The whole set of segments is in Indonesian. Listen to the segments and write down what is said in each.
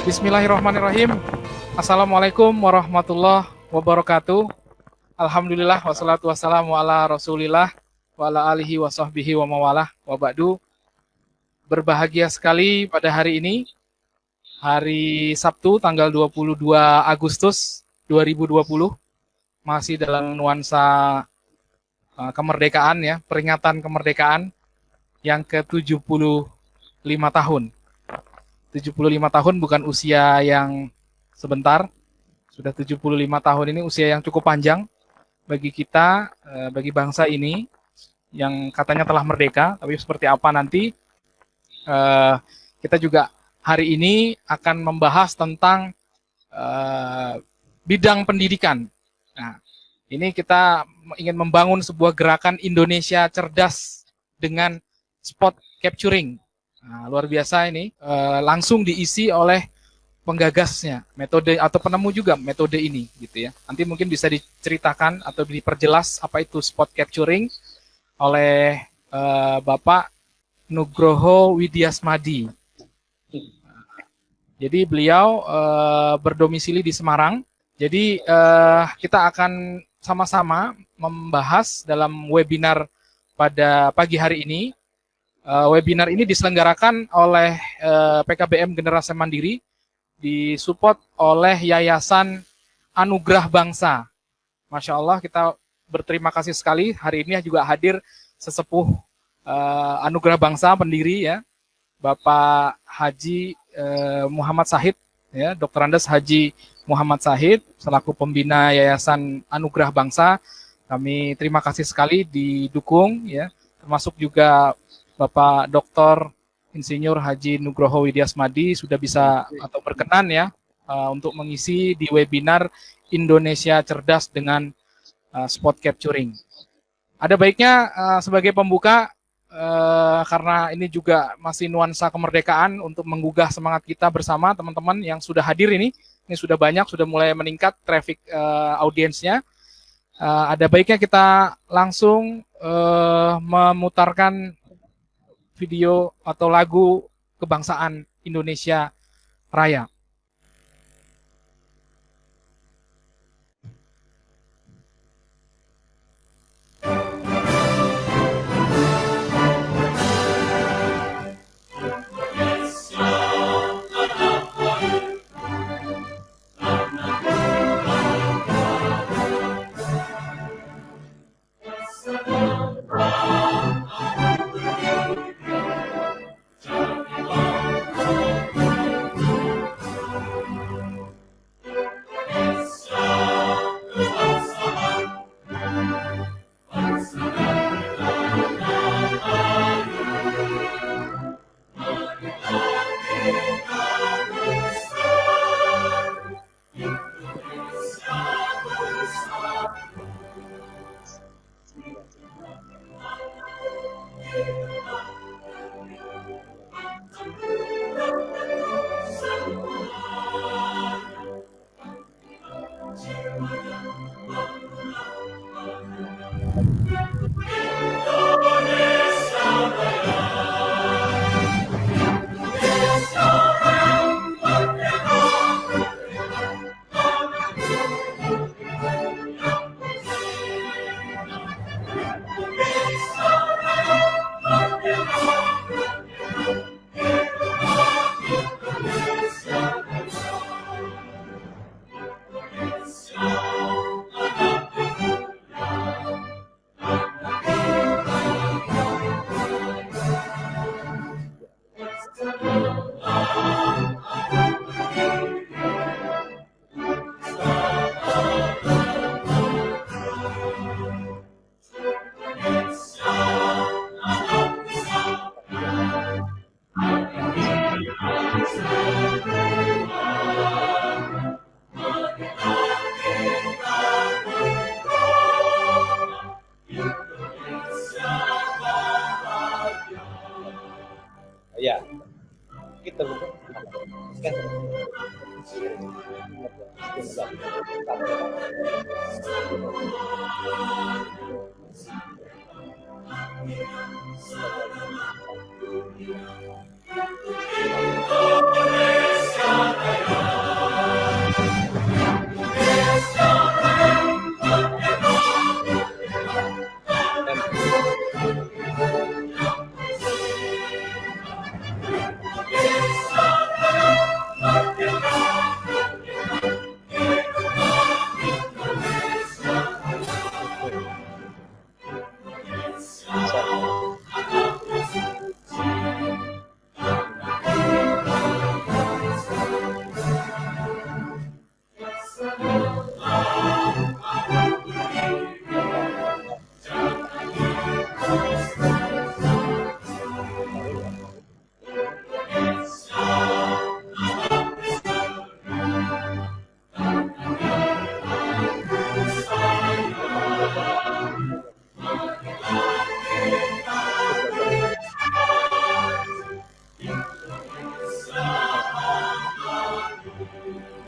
Bismillahirrahmanirrahim. Assalamualaikum warahmatullahi wabarakatuh. Alhamdulillah wassalatu wassalamu ala Rasulillah wa ala alihi wa sahbihi wa mawalah wa ba'du. Berbahagia sekali pada hari ini, hari Sabtu tanggal 22 Agustus 2020, masih dalam nuansa kemerdekaan ya, peringatan kemerdekaan yang ke-75 tahun. 75 tahun bukan usia yang sebentar, sudah 75 tahun ini usia yang cukup panjang bagi kita, bagi bangsa ini yang katanya telah merdeka, tapi seperti apa nanti kita juga hari ini akan membahas tentang bidang pendidikan. Nah, ini kita ingin membangun sebuah gerakan Indonesia cerdas dengan spot capturing. Nah, luar biasa ini, langsung diisi oleh penggagasnya, metode atau penemu juga metode ini, gitu ya. Nanti mungkin bisa diceritakan atau diperjelas apa itu spot capturing oleh Bapak Nugroho Widyasmadi. Jadi beliau berdomisili di Semarang. Jadi kita akan sama-sama membahas dalam webinar pada pagi hari ini. Webinar ini diselenggarakan oleh PKBM Generasi Mandiri, disupport oleh Yayasan Anugerah Bangsa. Masya Allah, kita berterima kasih sekali. Hari ini juga hadir sesepuh Anugerah Bangsa pendiri ya, Bapak Haji Muhammad Sahid, ya, Dr. Andes Haji Muhammad Sahid selaku pembina Yayasan Anugerah Bangsa. Kami terima kasih sekali didukung ya, termasuk juga Bapak Dr. Insinyur Haji Nugroho Widyasmadi sudah bisa atau berkenan ya untuk mengisi di webinar Indonesia Cerdas dengan spot capturing. Ada baiknya sebagai pembuka karena ini juga masih nuansa kemerdekaan untuk menggugah semangat kita bersama teman-teman yang sudah hadir ini sudah banyak, sudah mulai meningkat traffic audiensnya. Ada baiknya kita langsung memutarkan video atau lagu kebangsaan Indonesia Raya. Ya, kita buka. Indonesia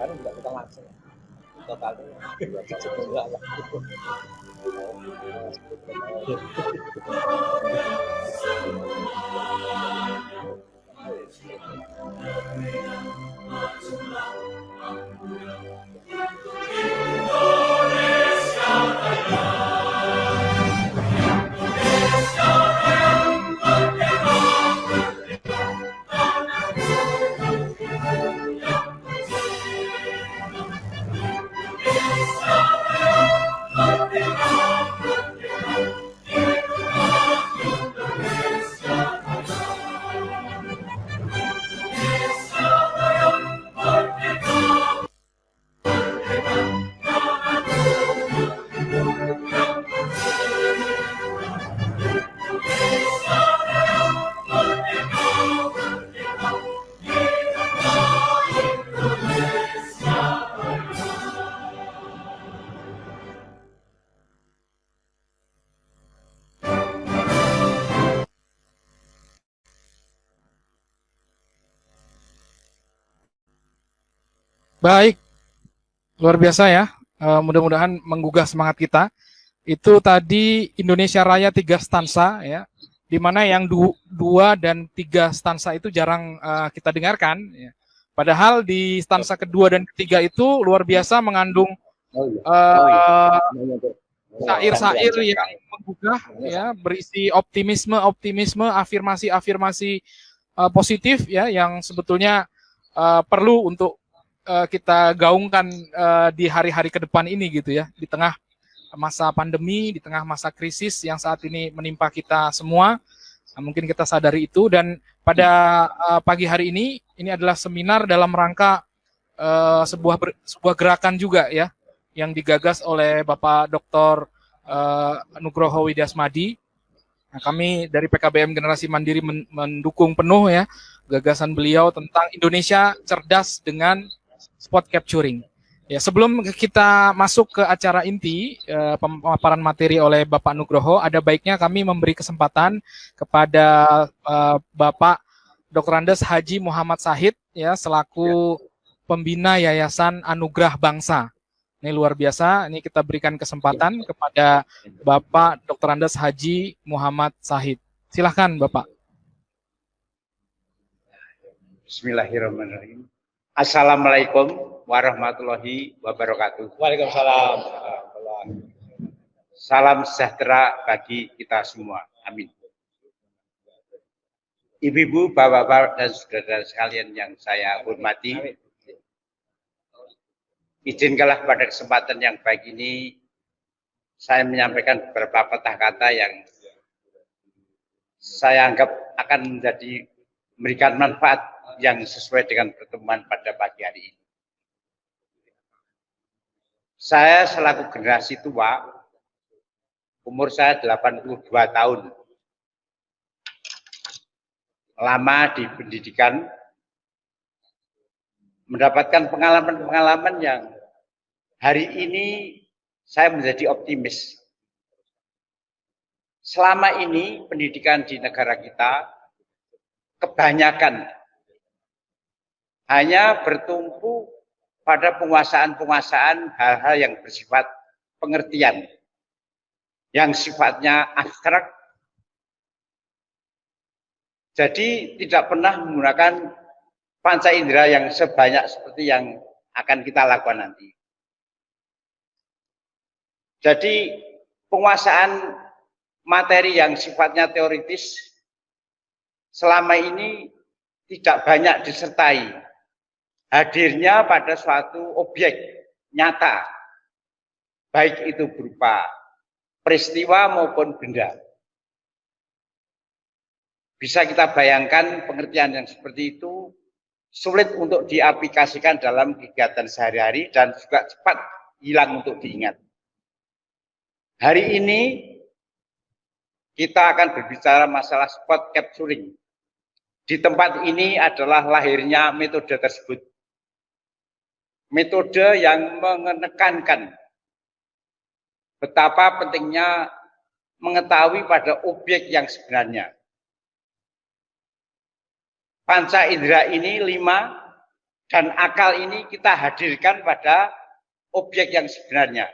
kan juga kita langsung totalnya enggak lah. Baik, luar biasa ya. Mudah-mudahan menggugah semangat kita. Itu tadi Indonesia Raya 3 stansa ya, di mana yang 2 dan 3 stansa itu jarang kita dengarkan ya. Padahal di stansa kedua dan ketiga itu luar biasa mengandung syair-syair yang menggugah ya, berisi optimisme, afirmasi positif ya, yang sebetulnya perlu untuk kita gaungkan di hari-hari ke depan ini gitu ya, di tengah masa pandemi, di tengah masa krisis yang saat ini menimpa kita semua. Nah, mungkin kita sadari itu. Dan pada pagi hari ini adalah seminar dalam rangka sebuah gerakan juga ya, yang digagas oleh Bapak Dr. Nugroho Widyasmadi. Nah, kami dari PKBM Generasi Mandiri mendukung penuh ya gagasan beliau tentang Indonesia cerdas dengan spot capturing. Ya, sebelum kita masuk ke acara inti pemaparan materi oleh Bapak Nugroho, ada baiknya kami memberi kesempatan kepada Bapak Dr. Andes Haji Muhammad Sahid ya, selaku pembina Yayasan Anugerah Bangsa. Ini luar biasa. Ini kita berikan kesempatan kepada Bapak Dr. Andes Haji Muhammad Sahid. Silahkan Bapak. Bismillahirrahmanirrahim. Assalamualaikum warahmatullahi wabarakatuh. Waalaikumsalam. Salam sejahtera bagi kita semua. Amin. Ibu-ibu, bapak-bapak, dan saudara sekalian yang saya hormati, izinkanlah pada kesempatan yang baik ini saya menyampaikan beberapa patah kata yang saya anggap akan memberikan manfaat yang sesuai dengan pertemuan pada pagi hari ini. Saya selaku generasi tua, umur saya 82 tahun, lama di pendidikan, mendapatkan pengalaman-pengalaman yang hari ini saya menjadi optimis. Selama ini pendidikan di negara kita kebanyakan hanya bertumpu pada penguasaan hal-hal yang bersifat pengertian, yang sifatnya abstrak. Jadi tidak pernah menggunakan panca indera yang sebanyak seperti yang akan kita lakukan nanti. Jadi penguasaan materi yang sifatnya teoritis selama ini tidak banyak disertai hadirnya pada suatu objek nyata, baik itu berupa peristiwa maupun benda. Bisa kita bayangkan pengertian yang seperti itu sulit untuk diaplikasikan dalam kegiatan sehari-hari dan juga cepat hilang untuk diingat. Hari ini kita akan berbicara masalah spot capturing. Di tempat ini adalah lahirnya metode tersebut. Metode yang menekankan betapa pentingnya mengetahui pada objek yang sebenarnya. Panca indera ini 5 Dan akal ini kita hadirkan pada objek yang sebenarnya.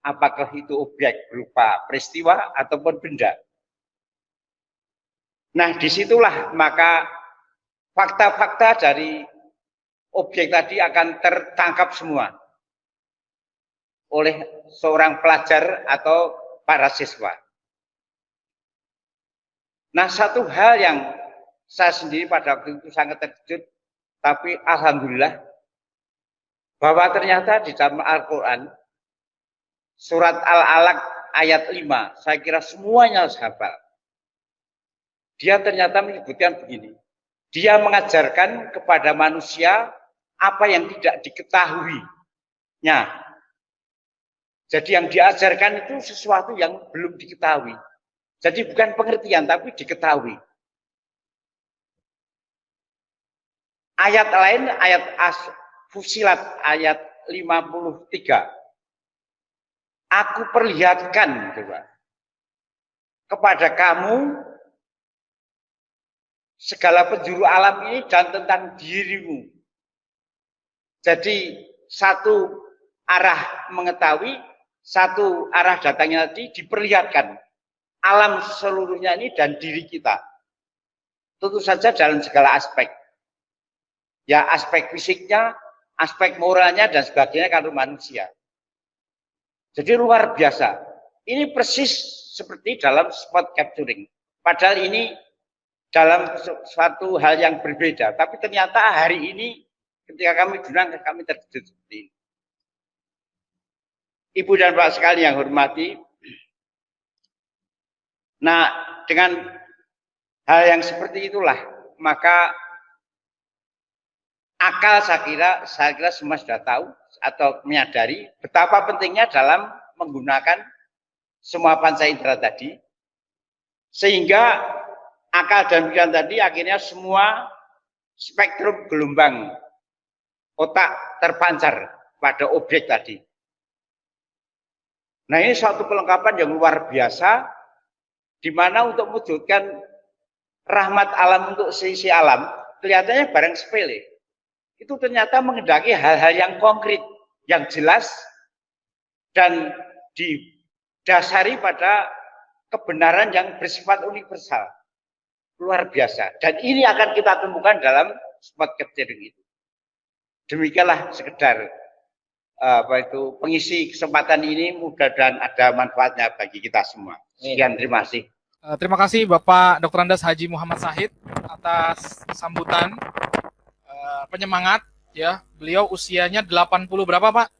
Apakah itu objek berupa peristiwa ataupun benda. Nah, disitulah maka fakta-fakta dari objek tadi akan tertangkap semua oleh seorang pelajar atau para siswa. Nah, satu hal yang saya sendiri pada waktu itu sangat terkejut, tapi alhamdulillah bahwa ternyata di dalam Al-Quran surat Al-Alaq ayat 5, saya kira semuanya harus hafal. Dia ternyata menyebutkan begini, dia mengajarkan kepada manusia apa yang tidak diketahuinya. Jadi yang diajarkan itu sesuatu yang belum diketahui. Jadi bukan pengertian, tapi diketahui. Ayat lain, ayat Fusilat ayat 53. Aku perlihatkan coba, kepada kamu segala penjuru alam ini dan tentang dirimu. Jadi satu arah mengetahui, satu arah datangnya tadi diperlihatkan. Alam seluruhnya ini dan diri kita. Tentu saja dalam segala aspek. Ya aspek fisiknya, aspek moralnya dan sebagainya kalau manusia. Jadi luar biasa. Ini persis seperti dalam spot capturing. Padahal ini dalam suatu hal yang berbeda. Tapi ternyata hari ini ketika kami dunang, kami terkejut seperti ini. Ibu dan Bapak sekalian yang hormati, nah dengan hal yang seperti itulah, maka akal saya kira semua sudah tahu atau menyadari betapa pentingnya dalam menggunakan semua panca indera tadi, sehingga akal dan pikiran tadi akhirnya semua spektrum gelombang otak terpancar pada objek tadi. Nah, ini suatu kelengkapan yang luar biasa, di mana untuk mewujudkan rahmat alam untuk sisi alam, kelihatannya barang sepele. Itu ternyata mengendaki hal-hal yang konkret, yang jelas, dan didasari pada kebenaran yang bersifat universal. Luar biasa. Dan ini akan kita temukan dalam spot capturing itu. Demikianlah sekedar pengisi kesempatan ini, mudah-mudahan ada manfaatnya bagi kita semua. Sekian, terima kasih. Terima kasih Bapak Dr. Andes Haji Muhammad Sahid atas sambutan penyemangat ya. Beliau usianya 80 berapa, Pak?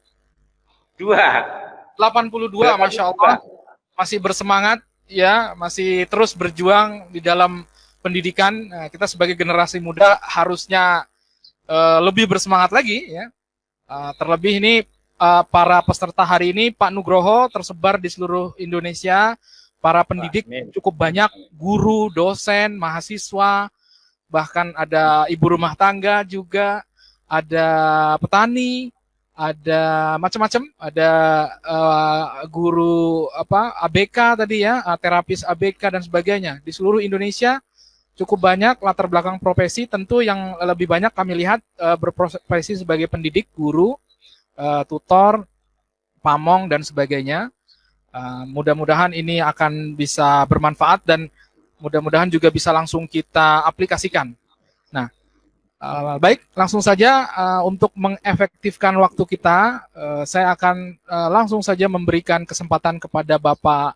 82, Masya Allah. Masih bersemangat ya, masih terus berjuang di dalam pendidikan. Kita sebagai generasi muda harusnya lebih bersemangat lagi ya. Terlebih ini para peserta hari ini Pak Nugroho tersebar di seluruh Indonesia, para pendidik cukup banyak, guru, dosen, mahasiswa, bahkan ada ibu rumah tangga juga, ada petani, ada macam-macam, ada guru ABK tadi ya, terapis ABK dan sebagainya. Di seluruh Indonesia cukup banyak latar belakang profesi, tentu yang lebih banyak kami lihat berprofesi sebagai pendidik, guru, tutor, pamong, dan sebagainya. Mudah-mudahan ini akan bisa bermanfaat dan mudah-mudahan juga bisa langsung kita aplikasikan. Nah, baik, langsung saja untuk mengefektifkan waktu kita, saya akan langsung saja memberikan kesempatan kepada Bapak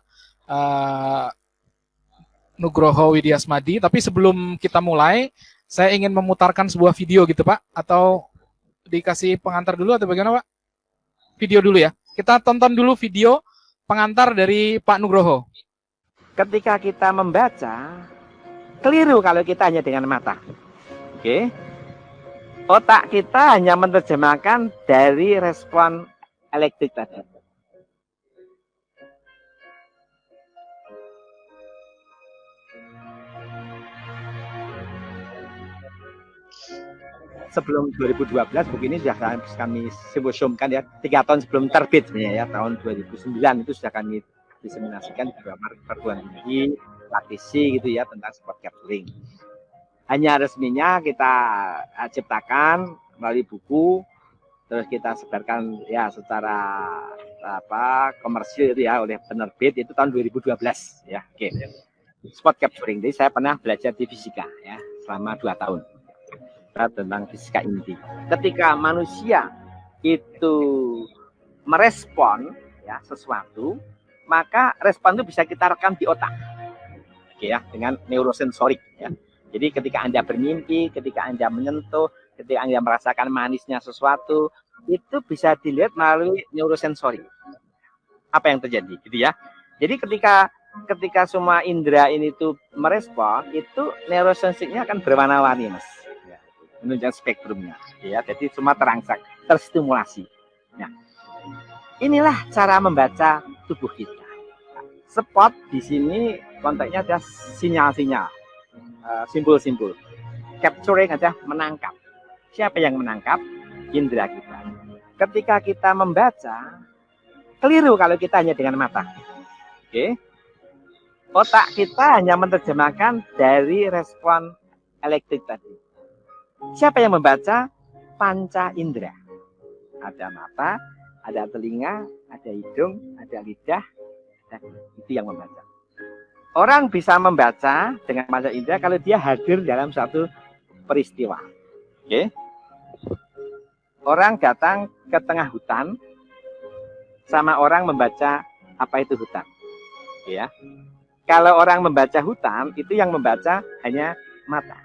Nugroho Widyasmadi. Tapi sebelum kita mulai, saya ingin memutarkan sebuah video gitu Pak, atau dikasih pengantar dulu atau bagaimana Pak? Video dulu ya. Kita tonton dulu video pengantar dari Pak Nugroho. Ketika kita membaca, keliru kalau kita hanya dengan mata. Oke. Otak kita hanya menerjemahkan dari respon elektrik tadi. Sebelum 2012 buku ini sudah kami simposiumkan ya, 3 tahun sebelum terbit sebenarnya ya, tahun 2009 itu sudah kami diseminasikan di beberapa perguruan tinggi, praktisi gitu ya, tentang spot capturing. Hanya resminya kita ciptakan melalui buku, terus kita sebarkan ya secara komersil itu ya oleh penerbit itu tahun 2012 ya. Oke. Spot capturing. Jadi saya pernah belajar di fisika ya selama 2 tahun tentang fisika inti. Ketika manusia itu merespon ya sesuatu, maka respon itu bisa kita rekam di otak. Oke ya, dengan neurosensorik ya. Jadi ketika Anda bermimpi, ketika Anda menyentuh, ketika Anda merasakan manisnya sesuatu, itu bisa dilihat melalui neurosensorik. Apa yang terjadi gitu ya. Jadi ketika semua indera ini tuh merespon, itu neurosensoriknya akan berwarna-warni, Mas. Menunjukkan spektrumnya ya. Jadi semua terstimulasi. Nah, inilah cara membaca tubuh kita. Spot di sini konteksnya ada sinyal-sinyal, simbol-simbol. Capturing ada menangkap. Siapa yang menangkap? Indera kita. Ketika kita membaca, keliru kalau kita hanya dengan mata. Oke. Otak kita hanya menerjemahkan dari respon elektrik tadi. Siapa yang membaca? Panca indera. Ada mata, ada telinga, ada hidung, ada lidah, dan itu yang membaca. Orang bisa membaca dengan panca indera kalau dia hadir dalam satu peristiwa. Oke. Orang datang ke tengah hutan, sama orang membaca apa itu hutan. Oke ya. Kalau orang membaca hutan, itu yang membaca hanya mata.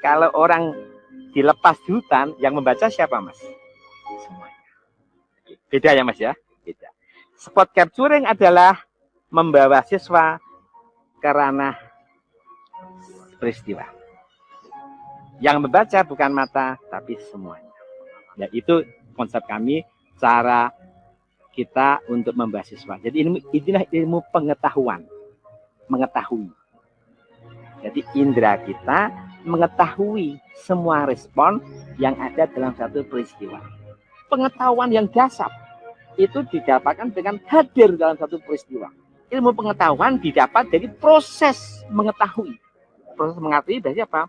Kalau orang dilepas di hutan, yang membaca siapa, Mas? Semuanya. Beda ya, Mas ya? Beda. Spot capturing adalah membawa siswa ke ranah peristiwa. Yang membaca bukan mata, tapi semuanya. Ya, itu konsep kami, cara kita untuk membahas siswa. Jadi inilah ilmu pengetahuan. Mengetahui. Jadi indera kita mengetahui semua respon yang ada dalam satu peristiwa. Pengetahuan yang dasar itu didapatkan dengan hadir dalam satu peristiwa. Ilmu pengetahuan didapat dari proses mengetahui. Proses mengetahui berarti apa?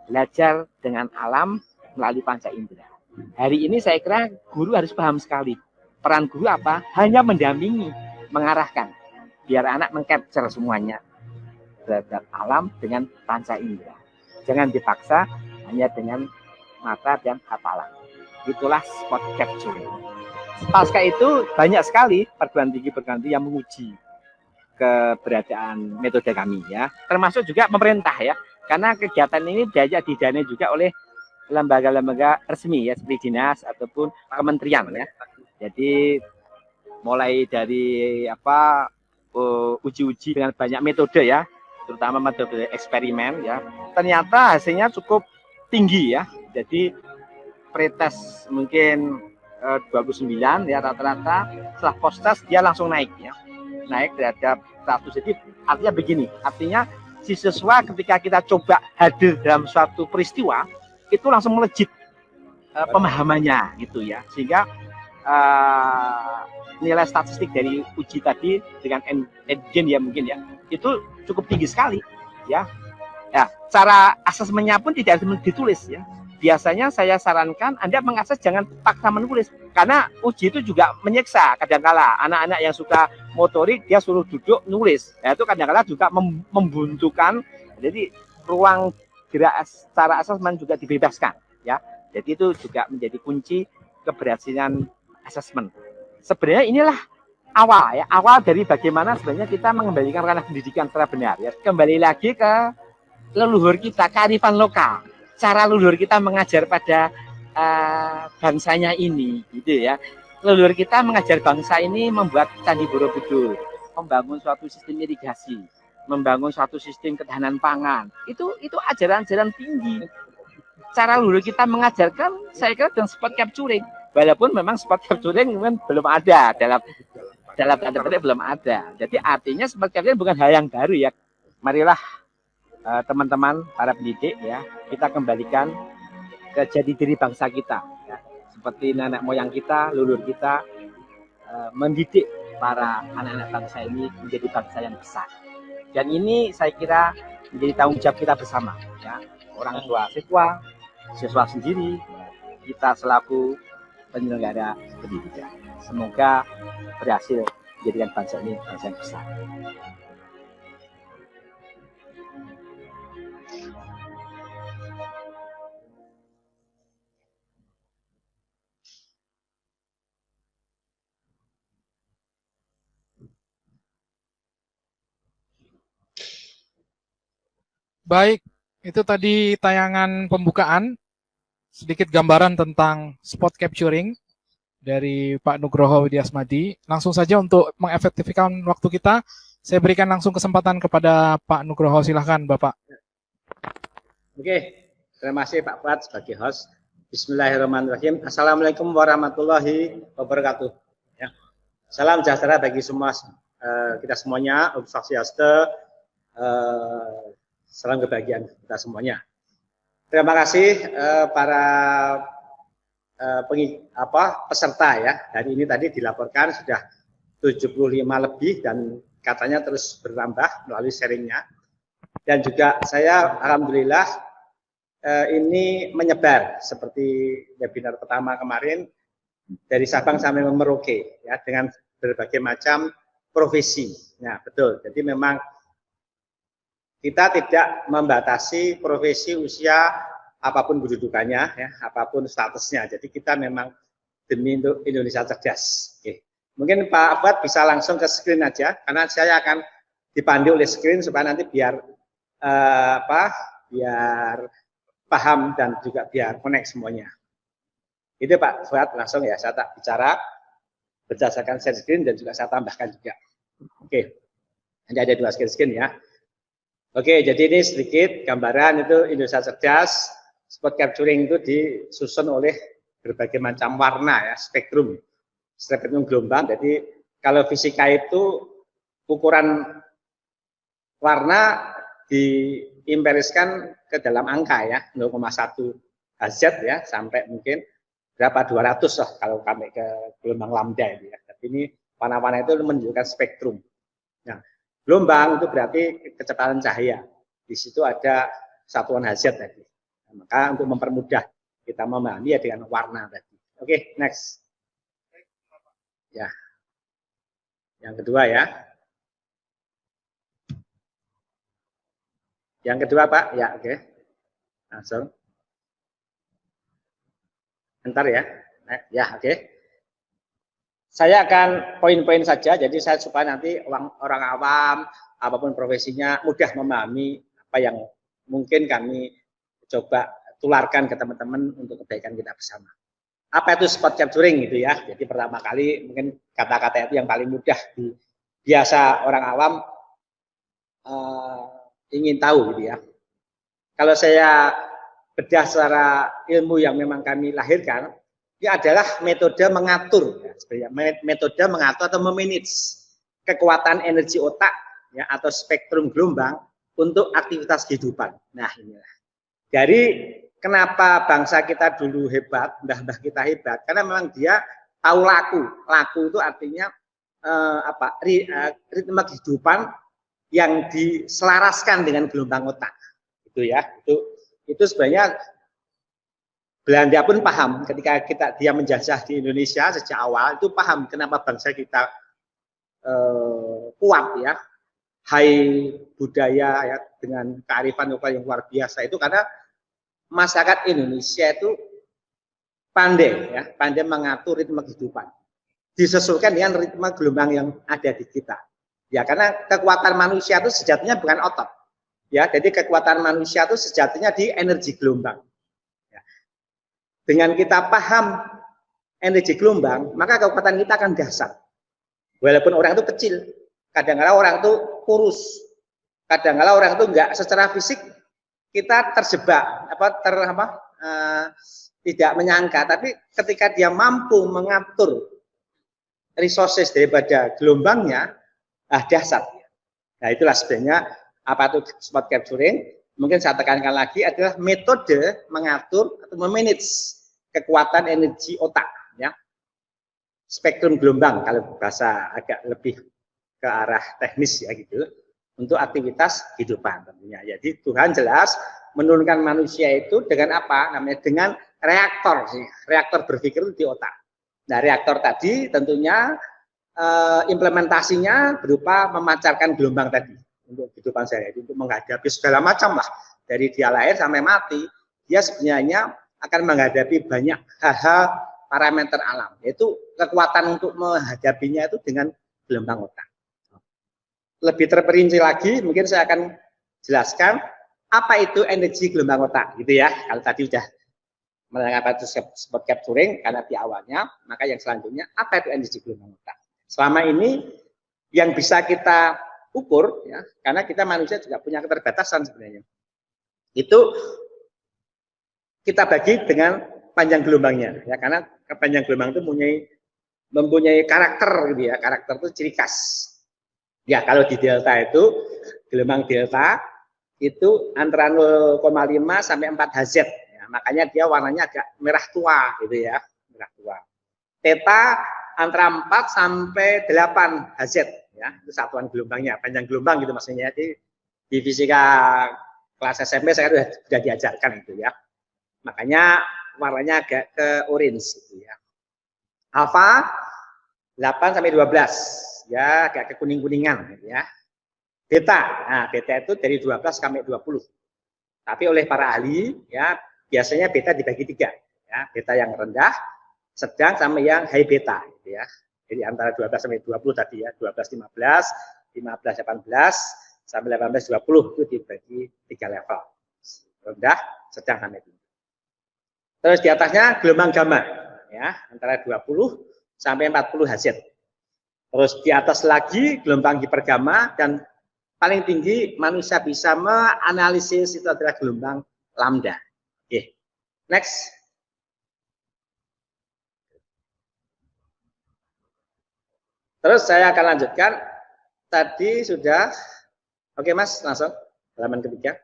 Belajar dengan alam melalui panca indera. Hari ini saya kira guru harus paham sekali. Peran guru apa? Hanya mendampingi, mengarahkan. Biar anak mengcapture semuanya terhadap alam dengan panca indera. Jangan dipaksa hanya dengan mata dan hafalan. Itulah spot capturing. Pasca itu banyak sekali perguruan tinggi yang menguji keberadaan metode kami ya. Termasuk juga pemerintah ya. Karena kegiatan ini banyak didanai juga oleh lembaga-lembaga resmi ya, seperti dinas ataupun kementerian ya. Jadi mulai dari uji-uji dengan banyak metode ya, terutama metode eksperimen ya. Ternyata hasilnya cukup tinggi ya. Jadi pretest mungkin 29 ya rata-rata, setelah post-test dia langsung naik ya. Naik terhadap 100. Jadi artinya begini, artinya si siswa ketika kita coba hadir dalam suatu peristiwa itu langsung melejit pemahamannya gitu ya. Sehingga nilai statistik dari uji tadi dengan Endgen ya mungkin ya itu cukup tinggi sekali ya. Ya, cara asesmennya pun tidak harus ditulis ya. Biasanya saya sarankan Anda mengakses jangan paksa menulis karena uji itu juga menyiksa. Kadang-kala anak-anak yang suka motorik dia suruh duduk nulis. Ya, itu kadang-kala juga membuntukan. Jadi ruang gerak secara asesmen juga dibebaskan ya. Jadi itu juga menjadi kunci keberhasilan asesmen. Sebenarnya inilah awal ya, awal dari bagaimana sebenarnya kita mengembalikan ranah pendidikan secara benar ya. Kembali lagi ke leluhur kita, kearifan lokal. Cara leluhur kita mengajar pada bangsanya ini gitu ya. Leluhur kita mengajar bangsa ini membuat Candi Borobudur, membangun suatu sistem irigasi, membangun suatu sistem ketahanan pangan. Itu ajaran-ajaran tinggi. Cara leluhur kita mengajarkan saya kira dengan spot capturing. Walaupun memang spot capturing belum ada dalam tanda petik belum ada. Jadi artinya spot capturing bukan hal yang baru ya. Marilah teman-teman para pendidik ya, kita kembalikan ke jati diri bangsa kita ya. Seperti nenek moyang kita, leluhur kita mendidik para anak-anak bangsa ini menjadi bangsa yang besar. Dan ini saya kira menjadi tanggung jawab kita bersama ya. Orang tua siswa sendiri, kita selaku penyelenggara pendidikan. Semoga berhasil menjadikan bangsa ini bangsa yang besar. Baik, itu tadi tayangan pembukaan, sedikit gambaran tentang spot capturing dari Pak Nugroho Widiasmadi. Langsung saja untuk mengefektifkan waktu kita, saya berikan langsung kesempatan kepada Pak Nugroho, silahkan Bapak. Oke, terima kasih Pak Fuad sebagai host. Bismillahirrahmanirrahim. Assalamualaikum warahmatullahi wabarakatuh. Ya. Salam sejahtera bagi semua kita semuanya. Om Swastiastu. Salam kebahagiaan kita semuanya. Terima kasih para peserta ya. Hari ini tadi dilaporkan sudah 75 lebih dan katanya terus bertambah melalui sharingnya. Dan juga saya alhamdulillah ini menyebar seperti webinar pertama kemarin dari Sabang sampai Merauke ya dengan berbagai macam profesi. Nah, betul. Jadi memang kita tidak membatasi profesi, usia, apapun kedudukannya, ya, apapun statusnya. Jadi kita memang demi Indonesia cerdas. Oke. Mungkin Pak Fuad bisa langsung ke screen aja, karena saya akan dipandu oleh screen supaya nanti biar biar paham dan juga biar connect semuanya. Itu Pak Fuad langsung ya, saya tak bicara berdasarkan share screen dan juga saya tambahkan juga. Oke. Nanti ada 2 screen ya. Oke, jadi ini sedikit gambaran itu Indonesia cerdas. Spot capturing itu disusun oleh berbagai macam warna ya, spektrum gelombang. Jadi kalau fisika itu ukuran warna diimperiskan ke dalam angka ya, 0,1 Hz ya, sampai mungkin berapa 200 lah kalau kami ke gelombang lambda ini ya. Tapi ini warna-warna itu menunjukkan spektrum. Nah, gelombang itu berarti kecepatan cahaya. Di situ ada satuan Hz tadi. Nah, maka untuk mempermudah kita memahami ya dengan warna tadi. Oke, next. Ya. Yang kedua ya. Yang kedua Pak, ya oke. Langsung. Bentar ya. Ya, oke. Saya akan poin-poin saja, jadi saya supaya nanti orang awam, apapun profesinya, mudah memahami apa yang mungkin kami coba tularkan ke teman-teman untuk kebaikan kita bersama. Apa itu spot capturing gitu ya? Jadi pertama kali mungkin kata-kata itu yang paling mudah biasa orang awam ingin tahu gitu ya. Kalau saya bedah secara ilmu yang memang kami lahirkan, ini adalah metode mengatur, ya, sebenarnya metode mengatur atau memanage kekuatan energi otak, ya, atau spektrum gelombang untuk aktivitas kehidupan. Nah, inilah. Dari kenapa bangsa kita dulu hebat, mbah-mbah kita hebat, karena memang dia tahu laku. Laku itu artinya ritme kehidupan yang diselaraskan dengan gelombang otak. Itu ya, itu sebenarnya Belanda pun paham ketika dia menjajah di Indonesia sejak awal, itu paham kenapa bangsa kita kuat ya, high budaya ya, dengan kearifan lokal yang luar biasa itu karena masyarakat Indonesia itu pandai ya, pandai mengatur ritme kehidupan, disesuaikan dengan ritme gelombang yang ada di kita. Ya, karena kekuatan manusia itu sejatinya bukan otot. Ya, jadi kekuatan manusia itu sejatinya di energi gelombang. Dengan kita paham energi gelombang, maka kekuatan kita akan dahsyat. Walaupun orang itu kecil, kadang-kadang orang itu kurus, kadang-kadang orang itu enggak secara fisik kita terjebak, tidak menyangka. Tapi ketika dia mampu mengatur resources daripada gelombangnya, dahsyat. Nah, itulah sebenarnya apa itu spot capturing. Mungkin saya tekankan lagi adalah metode mengatur atau memanage kekuatan energi otak ya, spektrum gelombang kalau bahasa agak lebih ke arah teknis ya gitu, untuk aktivitas kehidupan tentunya. Jadi Tuhan jelas menurunkan manusia itu dengan apa namanya, dengan reaktor sih. Reaktor berpikir itu di otak. Nah, reaktor tadi tentunya implementasinya berupa memancarkan gelombang tadi untuk kehidupan sehari-hari, untuk menghadapi segala macam lah, dari dia lahir sampai mati, dia sebenarnya akan menghadapi banyak hal-hal parameter alam, yaitu kekuatan untuk menghadapinya itu dengan gelombang otak. Lebih terperinci lagi, mungkin saya akan jelaskan apa itu energi gelombang otak, gitu ya. Kalau tadi sudah menanggapi spot capturing karena di awalnya, maka yang selanjutnya apa itu energi gelombang otak? Selama ini yang bisa kita ukur, ya, karena kita manusia juga punya keterbatasan sebenarnya. Itu kita bagi dengan panjang gelombangnya, ya, karena panjang gelombang itu mempunyai karakter, gitu ya. Karakter itu ciri khas. Ya, kalau di delta itu gelombang delta itu antara 0,5 sampai 4 Hz. Ya, makanya dia warnanya agak merah tua, gitu ya, merah tua. Theta antara 4 sampai 8 Hz, ya, itu satuan gelombangnya, panjang gelombang gitu maksudnya. Di fisika kelas SMP saya sudah diajarkan itu ya. Makanya warnanya agak ke orange gitu ya. Alpha 8 sampai 12, ya, agak ke kuning-kuningan gitu ya. Beta, nah beta itu dari 12 sampai 20. Tapi oleh para ahli ya, biasanya beta dibagi 3, ya. Beta yang rendah, sedang, sama yang high beta gitu ya. Jadi antara 12 sampai 20 tadi ya, 12 15, 15 18 sampai 18 20 itu dibagi 3 level. Rendah, sedang, sampai tinggi. Terus di atasnya gelombang gamma ya, antara 20 sampai 40 Hz. Terus di atas lagi gelombang hipergamma, dan paling tinggi manusia bisa menganalisis itu adalah gelombang lambda. Oke. Next. Terus saya akan lanjutkan. Tadi sudah, oke Mas, langsung halaman ketiga.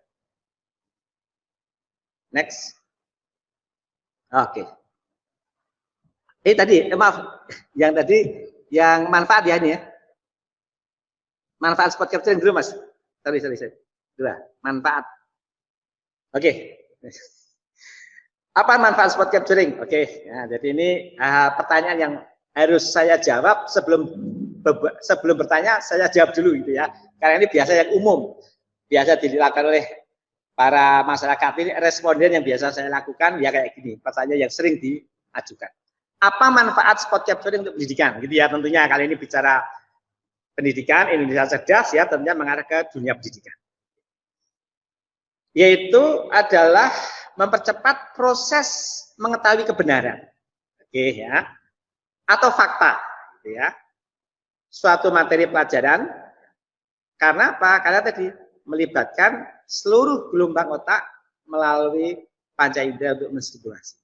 Next. Oke. Tadi, maaf, yang tadi yang manfaat ya ini ya. Manfaat spot capturing dulu Mas. Sorry. Dua, manfaat. Oke. Apa manfaat spot capturing? Oke. Nah, jadi ini pertanyaan yang harus saya jawab sebelum bertanya, saya jawab dulu gitu ya. Karena ini biasa yang umum, biasa dilakukan oleh para masyarakat ini, responden yang biasa saya lakukan ya kayak gini. Pertanyaan yang sering diajukan. Apa manfaat spot capturing untuk pendidikan? Gitu ya, tentunya kali ini bicara pendidikan Indonesia cerdas ya, tentunya mengarah ke dunia pendidikan. Yaitu adalah mempercepat proses mengetahui kebenaran. Oke ya. Atau fakta, gitu ya. Suatu materi pelajaran, karena apa? Karena tadi melibatkan seluruh gelombang otak melalui panca indera untuk menstimulasi.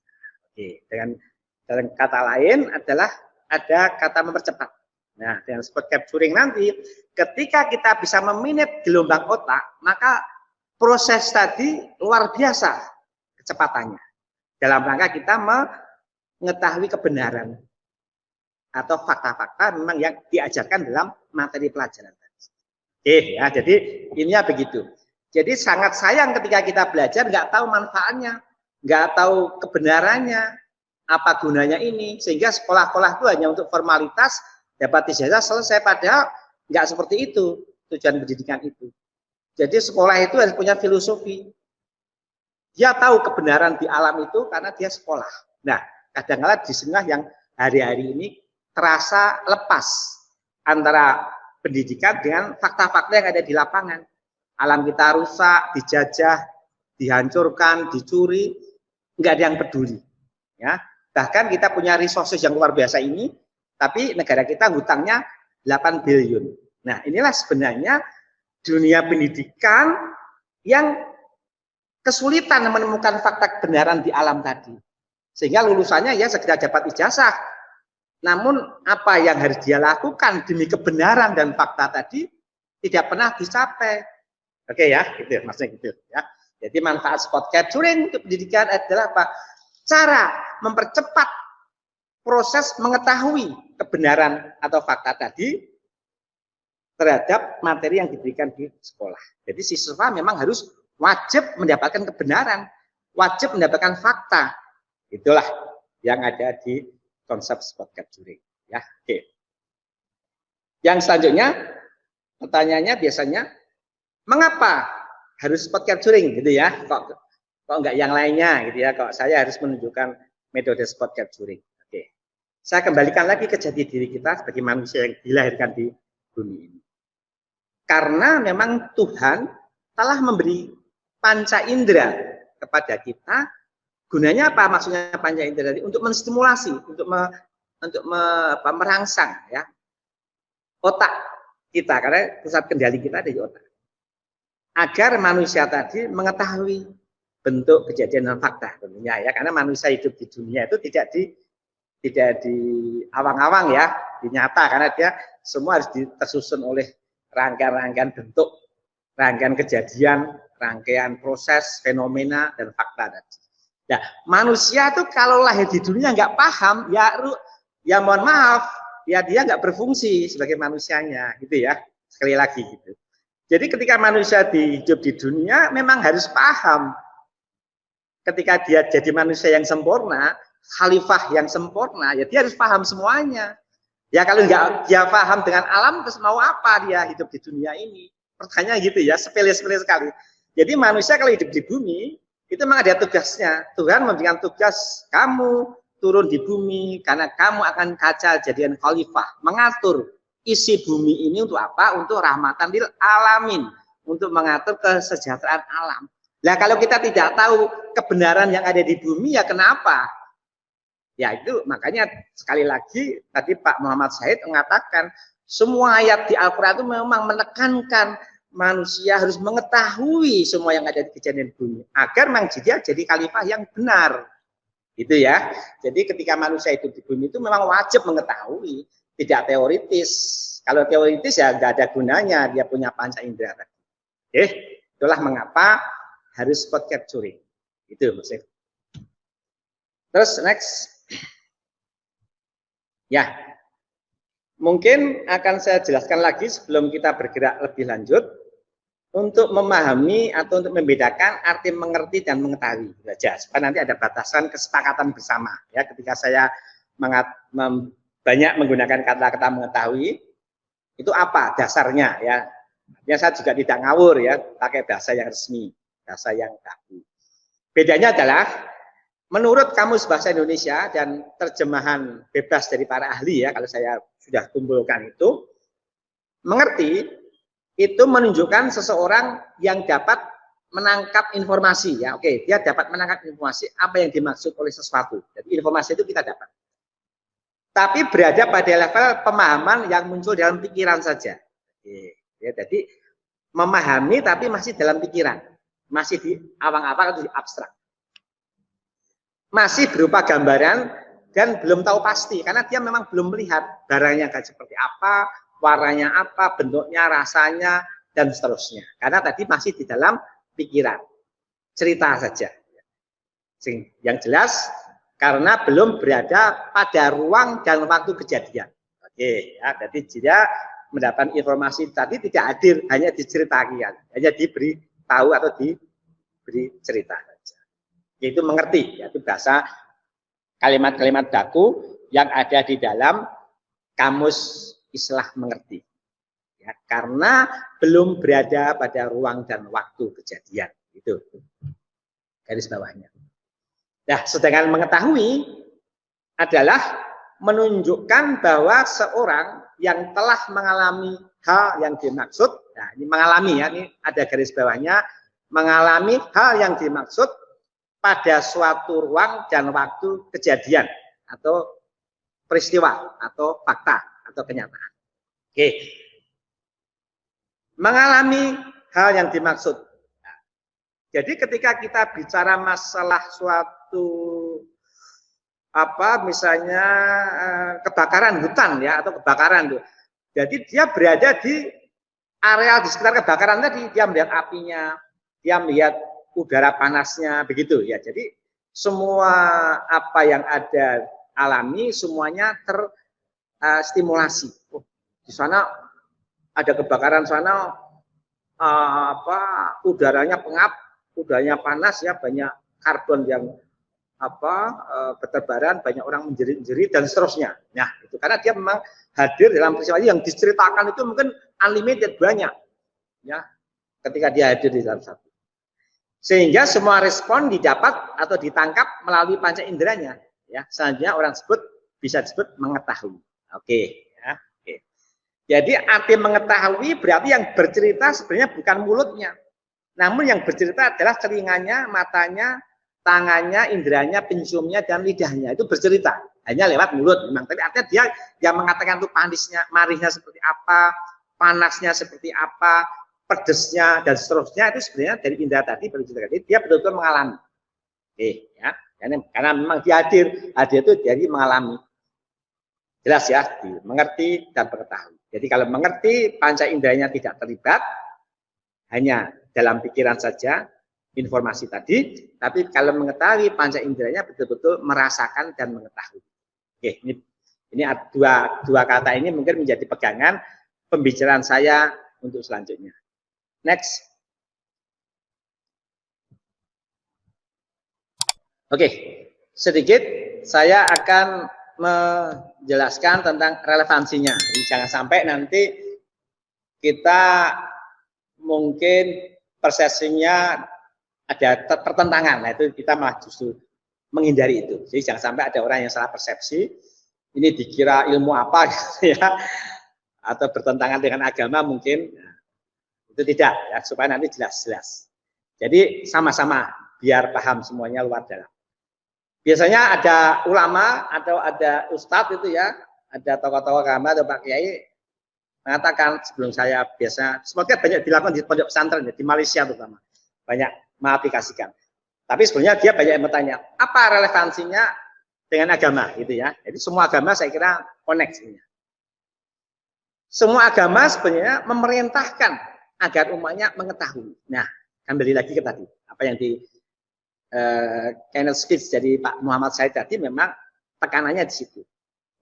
Oke, dengan kata lain adalah ada kata mempercepat. Nah, dengan spot capturing nanti, ketika kita bisa meminit gelombang otak, maka proses tadi luar biasa kecepatannya. Dalam rangka kita mengetahui kebenaran atau fakta-fakta memang yang diajarkan dalam materi pelajaran tadi. Oke ya, jadi ininya begitu. Jadi sangat sayang ketika kita belajar nggak tahu manfaatnya, nggak tahu kebenarannya, apa gunanya ini, sehingga sekolah-sekolah itu hanya untuk formalitas, dapat ijazah selesai, padahal nggak seperti itu tujuan pendidikan itu. Jadi sekolah itu harus punya filosofi. Dia tahu kebenaran di alam itu karena dia sekolah. Nah, kadang-kadang di sini yang hari-hari ini terasa lepas antara pendidikan dengan fakta-fakta yang ada di lapangan. Alam kita rusak, dijajah, dihancurkan, dicuri, nggak ada yang peduli. Ya, bahkan kita punya resources yang luar biasa ini, tapi negara kita hutangnya 8 billion. Nah, inilah sebenarnya dunia pendidikan yang kesulitan menemukan fakta kebenaran di alam tadi. Sehingga lulusannya ya segera dapat ijazah. Namun apa yang harus dia lakukan demi kebenaran dan fakta tadi tidak pernah dicapai. Oke ya, gitu maksudnya gitu ya. Jadi manfaat spot capturing untuk pendidikan adalah apa? Cara mempercepat proses mengetahui kebenaran atau fakta tadi terhadap materi yang diberikan di sekolah. Jadi siswa memang harus wajib mendapatkan kebenaran, wajib mendapatkan fakta. Itulah yang ada di konsep spot capturing. Ya, oke. Yang selanjutnya, pertanyaannya biasanya, mengapa harus spot capturing gitu ya? Kok enggak yang lainnya gitu ya? Kok saya harus menunjukkan metode spot capturing? Oke. Saya kembalikan lagi ke jati diri kita sebagai manusia yang dilahirkan di bumi ini. Karena memang Tuhan telah memberi panca indera kepada kita. Gunanya apa? Maksudnya panca indera tadi untuk menstimulasi, untuk merangsang ya otak kita, karena pusat kendali kita ada di otak. Agar manusia tadi mengetahui bentuk kejadian dan fakta tentunya ya, karena manusia hidup di dunia itu tidak di awang-awang ya, di nyata, karena dia semua harus tersusun oleh rangkaian-rangkaian bentuk, rangkaian kejadian, rangkaian proses, fenomena dan fakta tadi. Nah, manusia tuh kalau lahir di dunia nggak paham, ya mohon maaf, ya dia nggak berfungsi sebagai manusianya, gitu ya. Sekali lagi gitu. Jadi ketika manusia hidup di dunia, memang harus paham. Ketika dia jadi manusia yang sempurna, khalifah yang sempurna, ya dia harus paham semuanya. Ya kalau nggak dia paham dengan alam, terus mau apa dia hidup di dunia ini? Pertanyaan gitu ya, sepele-sepele sekali. Jadi manusia kalau hidup di bumi, itu memang ada tugasnya. Tuhan memberikan tugas, kamu turun di bumi karena kamu akan kaca jadian khalifah, mengatur isi bumi ini untuk apa? Untuk rahmatan lil alamin, untuk mengatur kesejahteraan alam. Nah, kalau kita tidak tahu kebenaran yang ada di bumi, ya kenapa? Ya itu makanya sekali lagi tadi Pak Muhammad Said mengatakan semua ayat di Al-Quran itu memang menekankan manusia harus mengetahui semua yang ada di kejadian bumi agar memang dia jadi khalifah yang benar, gitu ya. Jadi ketika manusia itu di bumi itu memang wajib mengetahui, tidak teoritis. Kalau teoritis ya nggak ada gunanya dia punya panca indera tadi. Itulah mengapa harus spot capturing. Itu maksudnya. Terus next, ya. Mungkin akan saya jelaskan lagi sebelum kita bergerak lebih lanjut untuk memahami atau untuk membedakan arti mengerti dan mengetahui saja. Supaya nanti ada batasan kesepakatan bersama. Ya, ketika saya banyak menggunakan kata-kata mengetahui, itu apa dasarnya ya? Ya saya juga tidak ngawur ya, pakai bahasa yang resmi, bahasa yang baku. Bedanya adalah menurut Kamus Bahasa Indonesia dan terjemahan bebas dari para ahli ya, kalau saya sudah kumpulkan itu, mengerti itu menunjukkan seseorang yang dapat menangkap informasi ya. Oke, dia dapat menangkap informasi apa yang dimaksud oleh sesuatu. Jadi informasi itu kita dapat. Tapi berada pada level pemahaman yang muncul dalam pikiran saja. Oke, ya, jadi memahami tapi masih dalam pikiran, masih di awang-awang atau di abstrak. Masih berupa gambaran dan belum tahu pasti karena dia memang belum melihat barangnya kayak seperti apa, warnanya apa, bentuknya, rasanya dan seterusnya. Karena tadi masih di dalam pikiran, cerita saja. Yang jelas karena belum berada pada ruang dan waktu kejadian. Oke, ya, jadi dia mendapatkan informasi tadi tidak hadir, hanya diceritakan, hanya diberi tahu atau diberi cerita. Yaitu mengerti, yaitu bahasa kalimat-kalimat baku yang ada di dalam kamus istilah mengerti. Ya, karena belum berada pada ruang dan waktu kejadian. Itu garis bawahnya. Nah, sedangkan mengetahui adalah menunjukkan bahwa seorang yang telah mengalami hal yang dimaksud, nah ini mengalami ya, ini ada garis bawahnya, mengalami hal yang dimaksud pada suatu ruang dan waktu kejadian atau peristiwa atau fakta atau kenyataan. Oke. Mengalami hal yang dimaksud. Nah, jadi ketika kita bicara masalah suatu misalnya kebakaran hutan ya atau kebakaran tuh. Jadi dia berada di area di sekitar kebakaran tadi, dia melihat apinya, dia melihat udara panasnya begitu ya. Jadi semua apa yang ada alami semuanya terstimulasi. Oh, di sana ada kebakaran sana udaranya pengap, udaranya panas ya, banyak karbon yang berterbaran, banyak orang menjerit-jerit dan seterusnya. Nah, itu karena dia memang hadir dalam peristiwa yang diceritakan itu mungkin unlimited banyak, ya, ketika dia hadir di dalam satu. Sehingga semua respon didapat atau ditangkap melalui panca inderanya, ya. Selanjutnya orang bisa disebut mengetahui. Oke, ya. Oke. Jadi arti mengetahui berarti yang bercerita sebenarnya bukan mulutnya, namun yang bercerita adalah telinganya, matanya, tangannya, inderanya, penciumnya, dan lidahnya. Itu bercerita hanya lewat mulut memang. Tapi artinya dia yang mengatakan itu panisnya, marihnya seperti apa, panasnya seperti apa, pedesnya dan seterusnya, itu sebenarnya dari indera tadi bercerita. Jadi dia betul-betul mengalami. Oke, ya. Karena memang dia hadir itu jadi mengalami. Jelas ya, mengerti dan mengetahui. Jadi kalau mengerti, panca inderanya tidak terlibat, hanya dalam pikiran saja informasi tadi, tapi kalau mengetahui, panca inderanya betul-betul merasakan dan mengetahui. Oke, ini dua kata ini mungkin menjadi pegangan pembicaraan saya untuk selanjutnya. Next. Oke, sedikit saya akan menjelaskan tentang relevansinya. Jadi jangan sampai nanti kita mungkin persepsinya ada pertentangan. Nah, itu kita malah justru menghindari itu. Jadi jangan sampai ada orang yang salah persepsi, ini dikira ilmu apa gitu ya, atau bertentangan dengan agama mungkin. Itu tidak, ya, supaya nanti jelas-jelas. Jadi sama-sama biar paham semuanya luar dalam. Biasanya ada ulama atau ada ustadz itu ya, ada tokoh-tokoh agama atau Pak Kiai mengatakan sebelum saya biasa, sepertinya banyak dilakukan di pondok pesantren di Malaysia terutama, banyak mengaplikasikan. Tapi sebenarnya dia banyak yang bertanya, apa relevansinya dengan agama gitu ya. Jadi semua agama saya kira connect sebenarnya. Semua agama sebenarnya memerintahkan agar umatnya mengetahui. Nah, kembali lagi ke tadi, apa yang di Kenneth Speech dari Pak Muhammad Said tadi memang tekanannya di situ.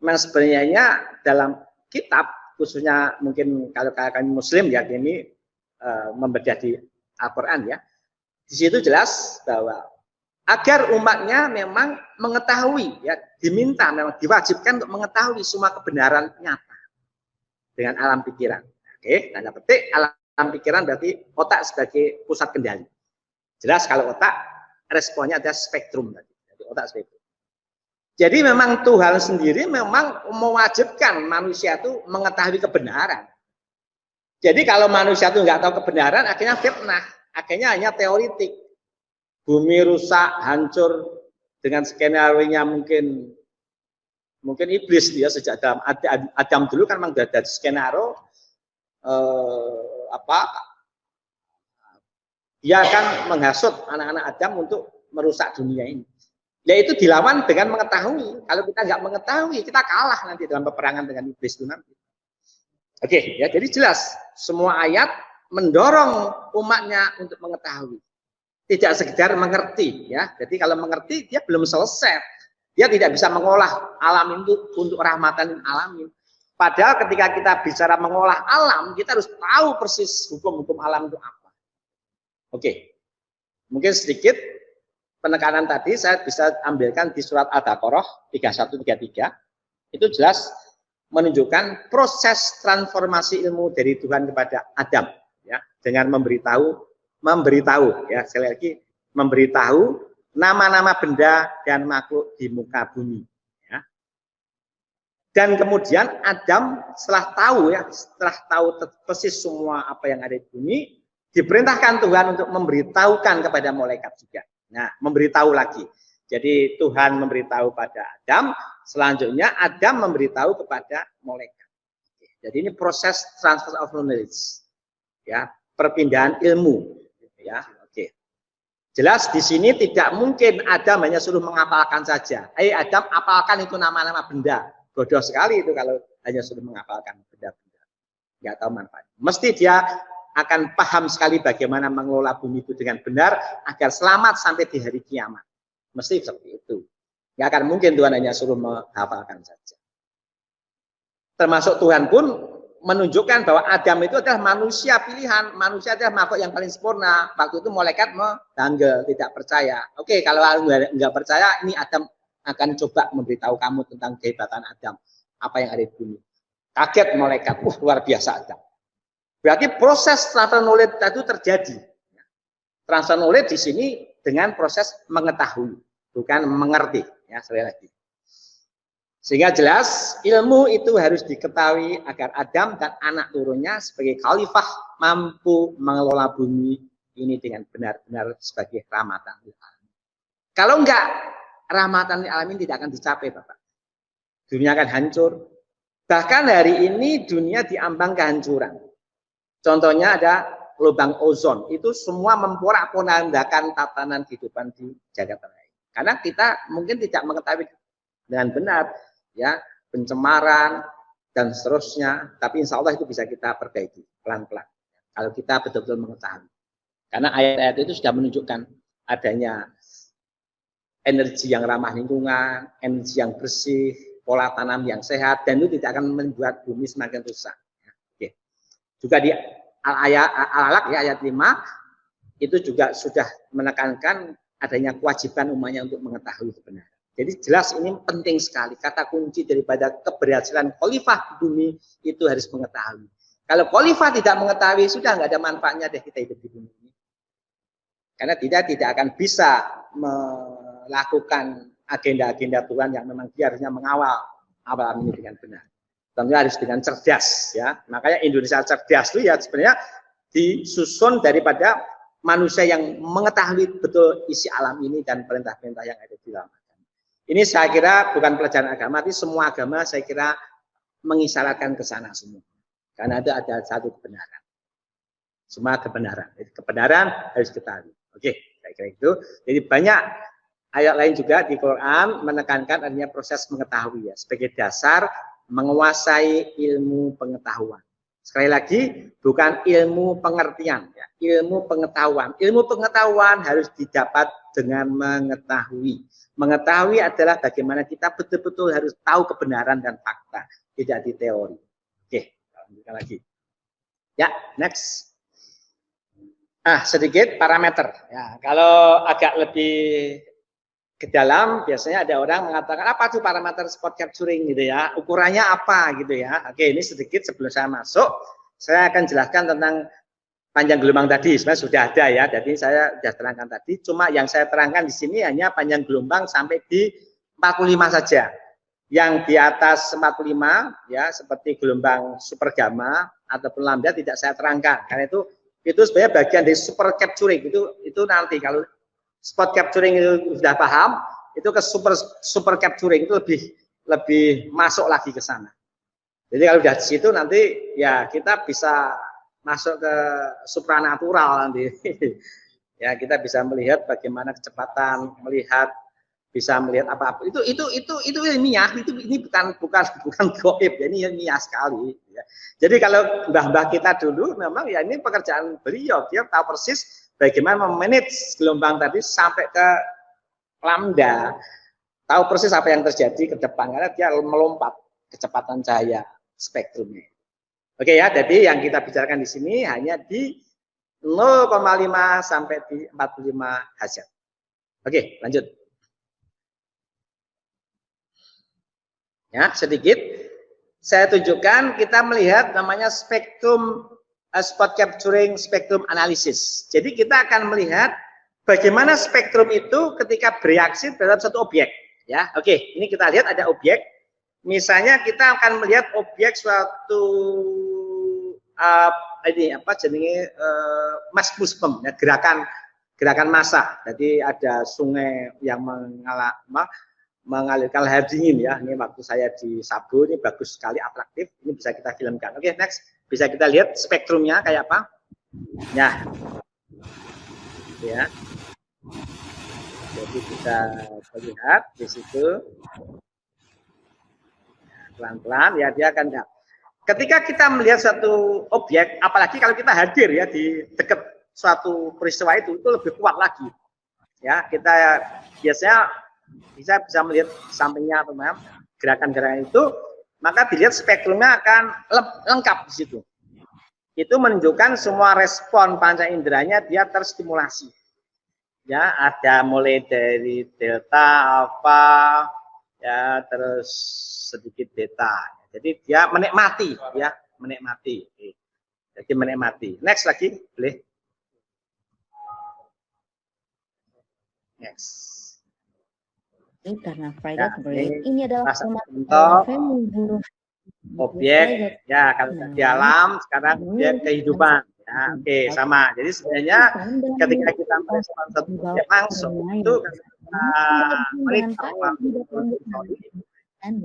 Memang sebenarnya dalam kitab, khususnya mungkin kalau kalian Muslim ya, ini membedah di Al-Quran ya, di situ jelas bahwa agar umatnya memang mengetahui, ya, diminta, memang diwajibkan untuk mengetahui semua kebenaran nyata dengan alam pikiran. Oke, tanda petik alam pikiran berarti otak sebagai pusat kendali. Jelas kalau otak responnya ada spektrum tadi, jadi otak spektrum. Jadi memang Tuhan sendiri memang mewajibkan manusia itu mengetahui kebenaran. Jadi kalau manusia itu nggak tahu kebenaran, akhirnya fitnah, akhirnya hanya teoritik. Bumi rusak, hancur dengan skenario-nya mungkin iblis dia sejak Adam dulu kan memang ada skenario dia akan menghasut anak-anak Adam untuk merusak dunia ini. Yaitu dilawan dengan mengetahui. Kalau kita nggak mengetahui, kita kalah nanti dalam peperangan dengan iblis itu nanti. Oke, ya, jadi jelas semua ayat mendorong umatnya untuk mengetahui. Tidak sekedar mengerti, ya. Jadi kalau mengerti dia belum selesai. Dia tidak bisa mengolah alam itu untuk rahmatan alamin. Padahal ketika kita bicara mengolah alam, kita harus tahu persis hukum-hukum alam itu apa. Oke. Mungkin sedikit penekanan tadi saya bisa ambilkan di surat Al-Baqarah 3133. Itu jelas menunjukkan proses transformasi ilmu dari Tuhan kepada Adam, ya, dengan memberitahu ya, sekali lagi memberitahu nama-nama benda dan makhluk di muka bumi, ya. Dan kemudian Adam setelah tahu persis semua apa yang ada di bumi, diperintahkan Tuhan untuk memberitahukan kepada malaikat juga. Nah, memberitahu lagi. Jadi Tuhan memberitahu pada Adam, selanjutnya Adam memberitahu kepada malaikat. Jadi ini proses transfer of knowledge, ya, perpindahan ilmu, ya. Oke. Jelas di sini tidak mungkin Adam hanya suruh menghafalkan saja. Adam apalkan itu nama-nama benda. Bodoh sekali itu kalau hanya suruh menghafalkan benda-benda. Nggak tahu manfaat. Mesti dia akan paham sekali bagaimana mengelola bumi itu dengan benar agar selamat sampai di hari kiamat. Mesti seperti itu. Nggak akan mungkin Tuhan hanya suruh menghafalkan saja. Termasuk Tuhan pun menunjukkan bahwa Adam itu adalah manusia pilihan, manusia adalah makhluk yang paling sempurna. Waktu itu malaikat menganggap tidak percaya. Oke, kalau nggak percaya, ini Adam akan coba memberitahu kamu tentang kehebatan Adam, apa yang ada di bumi. Kaget malaikat, luar biasa Adam. Berarti proses transfer knowledge itu terjadi. Transfer knowledge di sini dengan proses mengetahui, bukan mengerti. Ya, sekali lagi. Sehingga jelas ilmu itu harus diketahui agar Adam dan anak turunnya sebagai khalifah mampu mengelola bumi ini dengan benar-benar sebagai rahmatan lil alamin. Kalau enggak, rahmatan lil alamin tidak akan dicapai, Bapak. Dunia akan hancur. Bahkan hari ini dunia diambang kehancuran. Contohnya ada lubang ozon. Itu semua memporak-porandakan tatanan kehidupan di jagat raya. Karena kita mungkin tidak mengetahui dengan benar, ya, pencemaran dan seterusnya, tapi insya Allah itu bisa kita perbaiki pelan-pelan kalau kita betul-betul mengetahui, karena ayat-ayat itu sudah menunjukkan adanya energi yang ramah lingkungan, energi yang bersih, pola tanam yang sehat, dan itu tidak akan membuat bumi semakin rusak. Oke. Juga di Al-Alaq ya, ayat 5 itu juga sudah menekankan adanya kewajiban umatnya untuk mengetahui kebenaran. Jadi jelas ini penting sekali. Kata kunci daripada keberhasilan khalifah bumi itu harus mengetahui. Kalau khalifah tidak mengetahui, sudah nggak ada manfaatnya deh kita hidup di bumi ini. Karena tidak akan bisa melakukan agenda-agenda Tuhan yang memang dia harusnya mengawal alam ini dengan benar. Tentunya harus dengan cerdas, ya. Makanya Indonesia cerdas itu ya sebenarnya disusun daripada manusia yang mengetahui betul isi alam ini dan perintah-perintah yang ada di dalam. Ini saya kira bukan pelajaran agama, tapi semua agama saya kira mengisyaratkan ke sana semua. Karena ada satu kebenaran. Semua kebenaran. Jadi kebenaran harus diketahui. Oke, saya kira itu. Jadi banyak ayat lain juga di Quran menekankan adanya proses mengetahui ya, sebagai dasar menguasai ilmu pengetahuan. Sekali lagi, bukan ilmu pengertian, ya, ilmu pengetahuan. Ilmu pengetahuan harus didapat dengan mengetahui. Mengetahui adalah bagaimana kita betul-betul harus tahu kebenaran dan fakta, tidak di teori. Oke, lanjutkan lagi. Ya, next. Sedikit parameter. Ya, kalau agak lebih ke dalam, biasanya ada orang mengatakan apa tuh parameter spot capturing gitu ya, ukurannya apa gitu ya. Oke, ini sedikit sebelum saya masuk, saya akan jelaskan tentang panjang gelombang tadi. Sebenarnya sudah ada ya, jadi saya sudah terangkan tadi. Cuma yang saya terangkan di sini hanya panjang gelombang sampai di 45 saja. Yang di atas 45 ya, seperti gelombang super gamma ataupun lambda tidak saya terangkan. Karena itu sebenarnya bagian dari super capturing. Itu nanti kalau spot capturing itu sudah paham, itu ke super capturing itu lebih masuk lagi ke sana. Jadi kalau sudah di situ nanti ya kita bisa masuk ke supranatural nanti. Ya, kita bisa melihat bagaimana kecepatan, bisa melihat apa-apa. Itu ilmiah, ini bukan gaib, ini ilmiah sekali ya. Jadi kalau mbah-mbah kita dulu memang ya ini pekerjaan beliau, dia tahu persis bagaimana memanage gelombang tadi sampai ke lambda. Tahu persis apa yang terjadi ke depan karena dia melompat kecepatan cahaya spektrumnya. Oke ya, jadi yang kita bicarakan di sini hanya di 0,5 sampai di 45 Hz. Oke, lanjut. Ya, sedikit saya tunjukkan, kita melihat namanya spektrum spot capturing spektrum analysis. Jadi kita akan melihat bagaimana spektrum itu ketika bereaksi terhadap satu objek. Ya, oke, ini kita lihat ada objek. Misalnya kita akan melihat objek suatu ini apa jenisnya mass movement ya, gerakan massa. Jadi ada sungai yang mengalirkan lahar dingin ya. Ini waktu saya di Sabu, ini bagus sekali, atraktif. Ini bisa kita filmkan. Oke, next. Bisa kita lihat spektrumnya kayak apa? Ya. Ya. Jadi kita lihat di situ. Pelan-pelan ya dia akan dapat. Ketika kita melihat suatu objek, apalagi kalau kita hadir ya di dekat suatu peristiwa itu lebih kuat lagi. Ya, kita biasanya bisa melihat sampingnya teman, gerakan-gerakan itu maka dilihat spektrumnya akan lengkap di situ. Itu menunjukkan semua respon panca inderanya dia terstimulasi. Ya, ada mulai dari delta, alfa, ya, terus sedikit beta. Jadi dia menikmati, ya, menikmati. Jadi menikmati. Next lagi, boleh. Next. Karena Ya, ini adalah contoh objek, ya kalau di alam sekarang objek kehidupan. Ya, oke, sama. Jadi sebenarnya ketika kita merespon satu objek langsung itu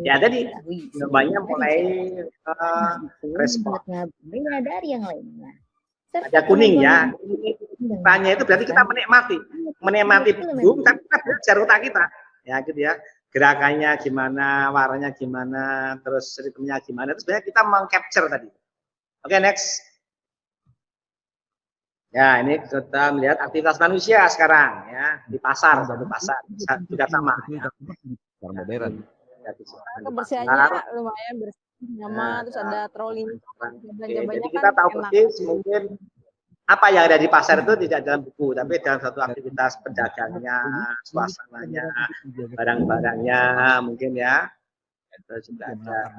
ya tadi namanya mulai respon. Dari yang lainnya. Ada kuning ya. Tanya itu berarti kita menikmati bum, tapi kita belajar otak kita. Ya gitu ya, gerakannya gimana, warnanya gimana, terus ritmenya gimana, itu sebenarnya kita meng-capture tadi. Oke, next. Ya, ini kita melihat aktivitas manusia sekarang ya di pasar, satu pasar juga sama. Ya. Modern. Kebersihannya lumayan bersih, nyaman, terus ada troli. Jadi kita tahu persis mungkin apa yang ada di pasar itu tidak dalam buku, tapi dalam satu aktivitas pedagangnya, suasananya, barang-barangnya, mungkin ya. Itu juga ada.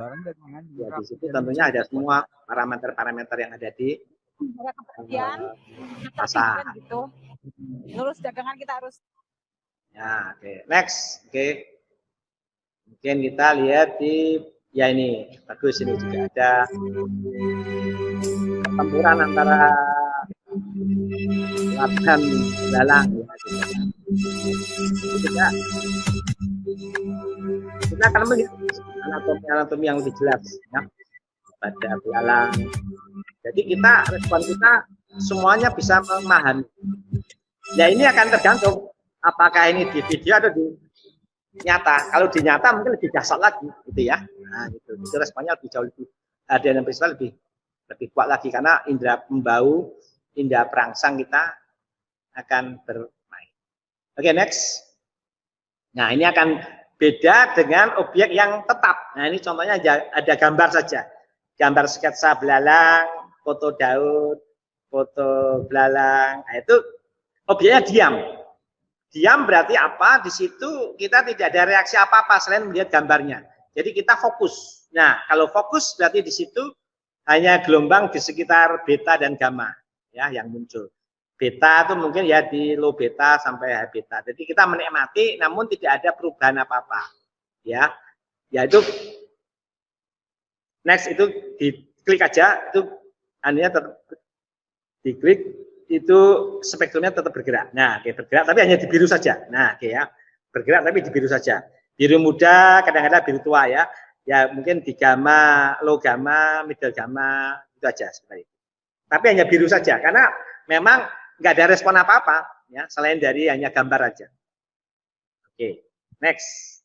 Ya, di situ tentunya ada semua parameter-parameter yang ada di pasar. Gitu. Lurus dagangan kita harus. Ya, oke. Next, oke. Mungkin kita lihat di, ya ini bagus, ini juga ada pertempuran antara latihan belalang ya. Kita akan melihat anatomi yang lebih jelas ya pada belalang. Jadi respon kita semuanya bisa memahami. Ya ini akan tergantung apakah ini di video atau di nyata. Kalau di nyata mungkin lebih dahsyat lagi gitu ya. Nah gitu. Itu responnya lebih jauh lebih ada yang visual lebih kuat lagi karena indera pembau, indera perangsang kita akan bermain. Oke, next. Nah, ini akan beda dengan objek yang tetap. Nah, ini contohnya ada gambar saja. Gambar sketsa belalang, foto daun, foto belalang. Nah, itu objeknya diam. Diam berarti apa? Di situ kita tidak ada reaksi apa-apa selain melihat gambarnya. Jadi kita fokus. Nah, kalau fokus berarti di situ hanya gelombang di sekitar beta dan gamma. Ya, yang muncul. Beta itu mungkin ya di low beta sampai high beta. Jadi kita menikmati namun tidak ada perubahan apa-apa. Ya. Yaitu next itu diklik aja itu hanya tetap diklik itu spektrumnya tetap bergerak. Nah, oke, bergerak tapi hanya di biru saja. Nah, oke ya. Bergerak tapi di biru saja. Biru muda, kadang-kadang biru tua ya. Ya, mungkin di gamma, low gamma, middle gamma itu aja seperti itu. Tapi hanya biru saja karena memang nggak ada respon apa-apa ya selain dari hanya gambar aja. Oke, next.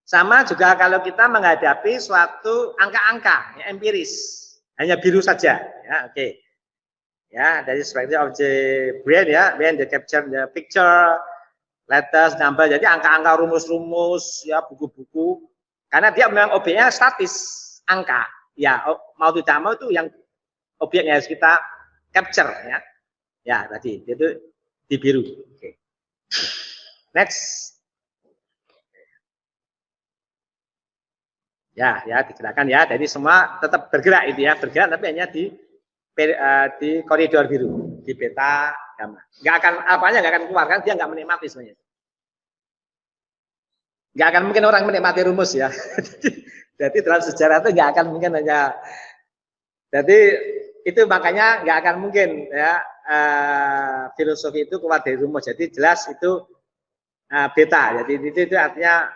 Sama juga kalau kita menghadapi suatu angka-angka ya, empiris, hanya biru saja ya. Oke. Ya, dari seperti objek brain ya, when the capture the picture, letters, number. Jadi angka-angka, rumus-rumus ya, buku-buku. Karena dia memang objeknya statis, angka. Ya, mau tidak mau itu yang objek yang harus kita capture ya. Ya, tadi itu di biru. Oke. Next. Ya, digerakkan ya. Jadi semua tetap bergerak itu ya, bergerak tapi hanya di koridor biru, di beta gamma. Nggak akan keluar kan dia nggak menikmati sebenarnya. Nggak akan mungkin orang menikmati rumus ya. Jadi dalam sejarah itu nggak akan mungkin hanya. Jadi itu makanya nggak akan mungkin ya filosofi itu keluar dari rumus. Jadi jelas itu beta. Jadi itu artinya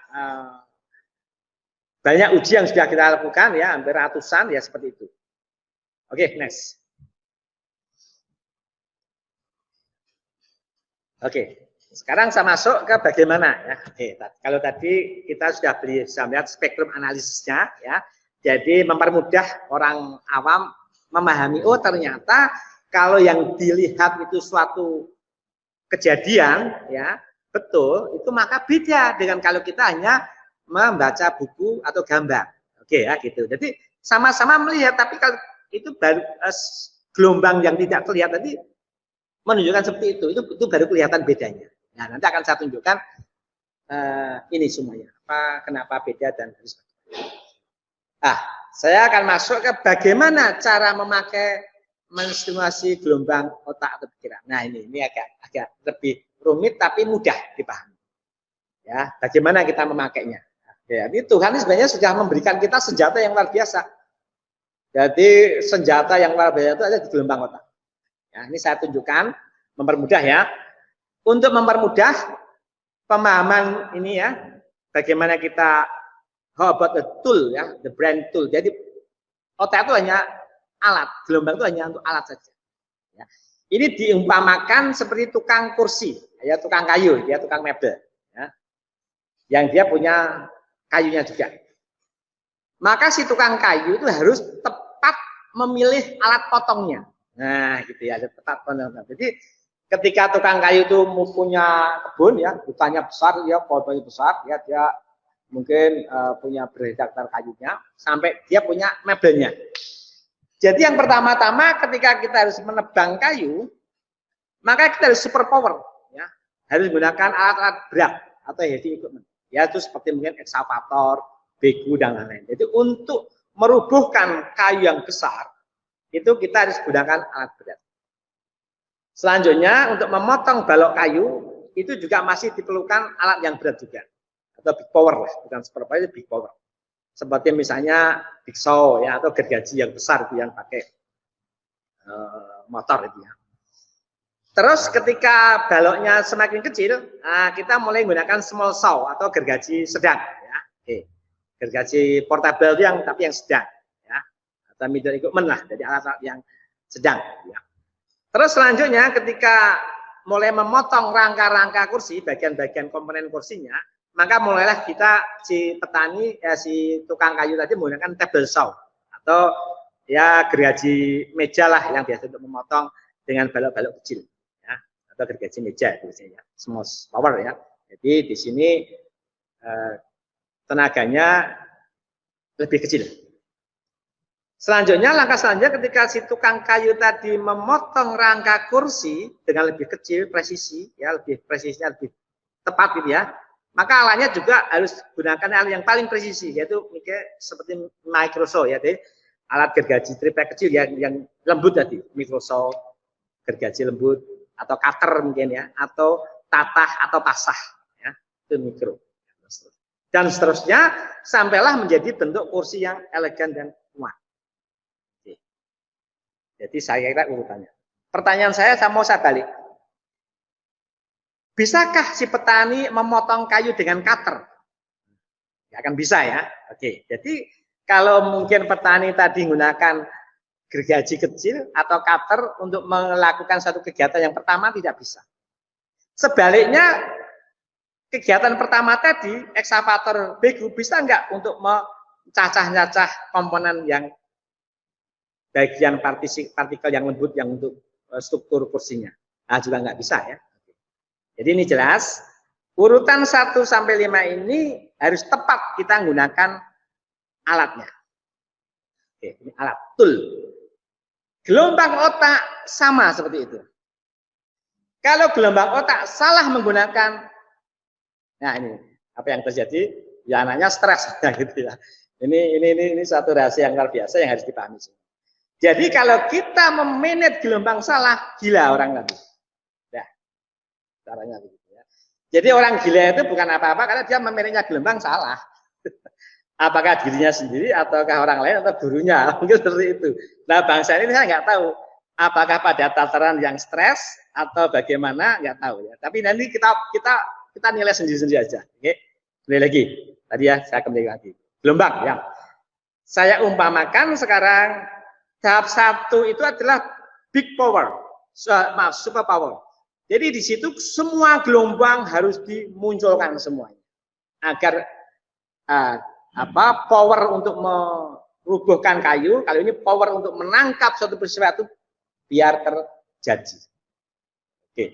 banyak uji yang sudah kita lakukan ya, hampir ratusan ya seperti itu. Oke, next. Oke, sekarang saya masuk ke bagaimana ya. Oke, kalau tadi kita sudah bisa melihat spektrum analisisnya ya. Jadi mempermudah orang awam memahami, oh ternyata kalau yang dilihat itu suatu kejadian ya, betul, itu maka beda dengan kalau kita hanya membaca buku atau gambar. Oke ya gitu. Jadi sama-sama melihat, tapi kalau itu baru gelombang yang tidak kelihatan tadi menunjukkan seperti itu baru kelihatan bedanya. Nah, nanti akan saya tunjukkan ini semuanya. Kenapa beda dan harus. Saya akan masuk ke bagaimana cara memakai menstimulasi gelombang otak atau pikiran. Nah, ini agak lebih rumit tapi mudah dipahami. Ya, bagaimana kita memakainya. Ya, ini Tuhan sebenarnya sudah memberikan kita senjata yang luar biasa. Jadi senjata yang luar biasa itu ada di gelombang otak. Ya, ini saya tunjukkan, mempermudah ya. Untuk mempermudah pemahaman ini ya, bagaimana kita how about the tool ya, the brain tool. Jadi otak itu hanya alat, gelombang itu hanya untuk alat saja. Ya. Ini diumpamakan seperti tukang kursi, ya tukang kayu, dia tukang mebel, ya. Yang dia punya kayunya juga. Maka si tukang kayu itu harus tepat memilih alat potongnya. Nah, gitu ya, tepat potongnya. Jadi ketika tukang kayu itu punya kebun ya, hutannya besar, ya pohonnya besar, ya dia mungkin punya berhektar kayunya, sampai dia punya mebelnya. Jadi yang pertama-tama ketika kita harus menebang kayu, maka kita harus super power, ya, harus menggunakan alat-alat berat atau heavy equipment, ya itu seperti mungkin ekskavator, begu dan lain-lain. Jadi untuk merubuhkan kayu yang besar, itu kita harus gunakan alat berat. Selanjutnya untuk memotong balok kayu itu juga masih diperlukan alat yang berat juga, atau big power lah, bukan super power, big power. Seperti misalnya big saw ya, atau gergaji yang besar itu yang pakai motor itu ya. Terus ketika baloknya semakin kecil, kita mulai menggunakan small saw atau gergaji sedang ya. Gergaji portable itu tapi yang sedang ya, atau middle equipment lah, jadi alat-alat yang sedang ya. Terus selanjutnya ketika mulai memotong rangka-rangka kursi, bagian-bagian komponen kursinya, maka mulailah kita si petani si tukang kayu tadi menggunakan table saw atau ya gergaji meja lah yang biasa untuk memotong dengan balok-balok kecil ya, atau gergaji meja itu ya, small power ya. Jadi di sini tenaganya lebih kecil. Selanjutnya langkah selanjutnya ketika si tukang kayu tadi memotong rangka kursi dengan lebih kecil presisi ya, lebih presisinya lebih tepat gitu ya. Maka alatnya juga harus gunakan alat yang paling presisi, yaitu seperti microsaw ya, jadi alat gergaji triplek kecil yang lembut tadi, microsaw, gergaji lembut atau cutter mungkin ya, atau tatah atau pasah ya, itu mikro. Dan seterusnya sampailah menjadi bentuk kursi yang elegan dan kuat. Jadi saya kira urutannya. Pertanyaan saya mau saya balik. Bisakah si petani memotong kayu dengan cutter? Ya akan bisa ya. Oke, jadi kalau mungkin petani tadi menggunakan gergaji kecil atau cutter untuk melakukan satu kegiatan yang pertama tidak bisa. Sebaliknya kegiatan pertama tadi, ekskavator begu bisa enggak untuk mencacah-cacah komponen yang bagian partikel yang lembut yang untuk struktur kursinya? Nah, juga enggak bisa ya. Jadi ini jelas, urutan 1 sampai 5 ini harus tepat kita menggunakan alatnya. Oke, ini alat tool. Gelombang otak sama seperti itu. Kalau gelombang otak salah menggunakan, nah ini apa yang terjadi? Ya anaknya stres gitu ya. Ini satu rahasia yang luar biasa yang harus dipahami. Jadi kalau kita memanage gelombang salah, gila orang nanti. Caranya begitu ya. Jadi orang gila itu bukan apa-apa karena dia memanage gelombang salah. Apakah dirinya sendiri ataukah orang lain atau gurunya, mungkin seperti itu. Nah bangsa ini saya nggak tahu apakah pada tataran yang stres atau bagaimana, nggak tahu ya. Tapi nanti kita nilai sendiri-sendiri aja. Oke, kembali lagi. Tadi ya saya kembali lagi. Gelombang ya. Saya umpamakan sekarang tahap 1 itu adalah big power, super power. Jadi di situ semua gelombang harus dimunculkan semuanya agar power untuk merubuhkan kayu, kalau ini power untuk menangkap suatu peristiwa itu biar terjadi. Oke.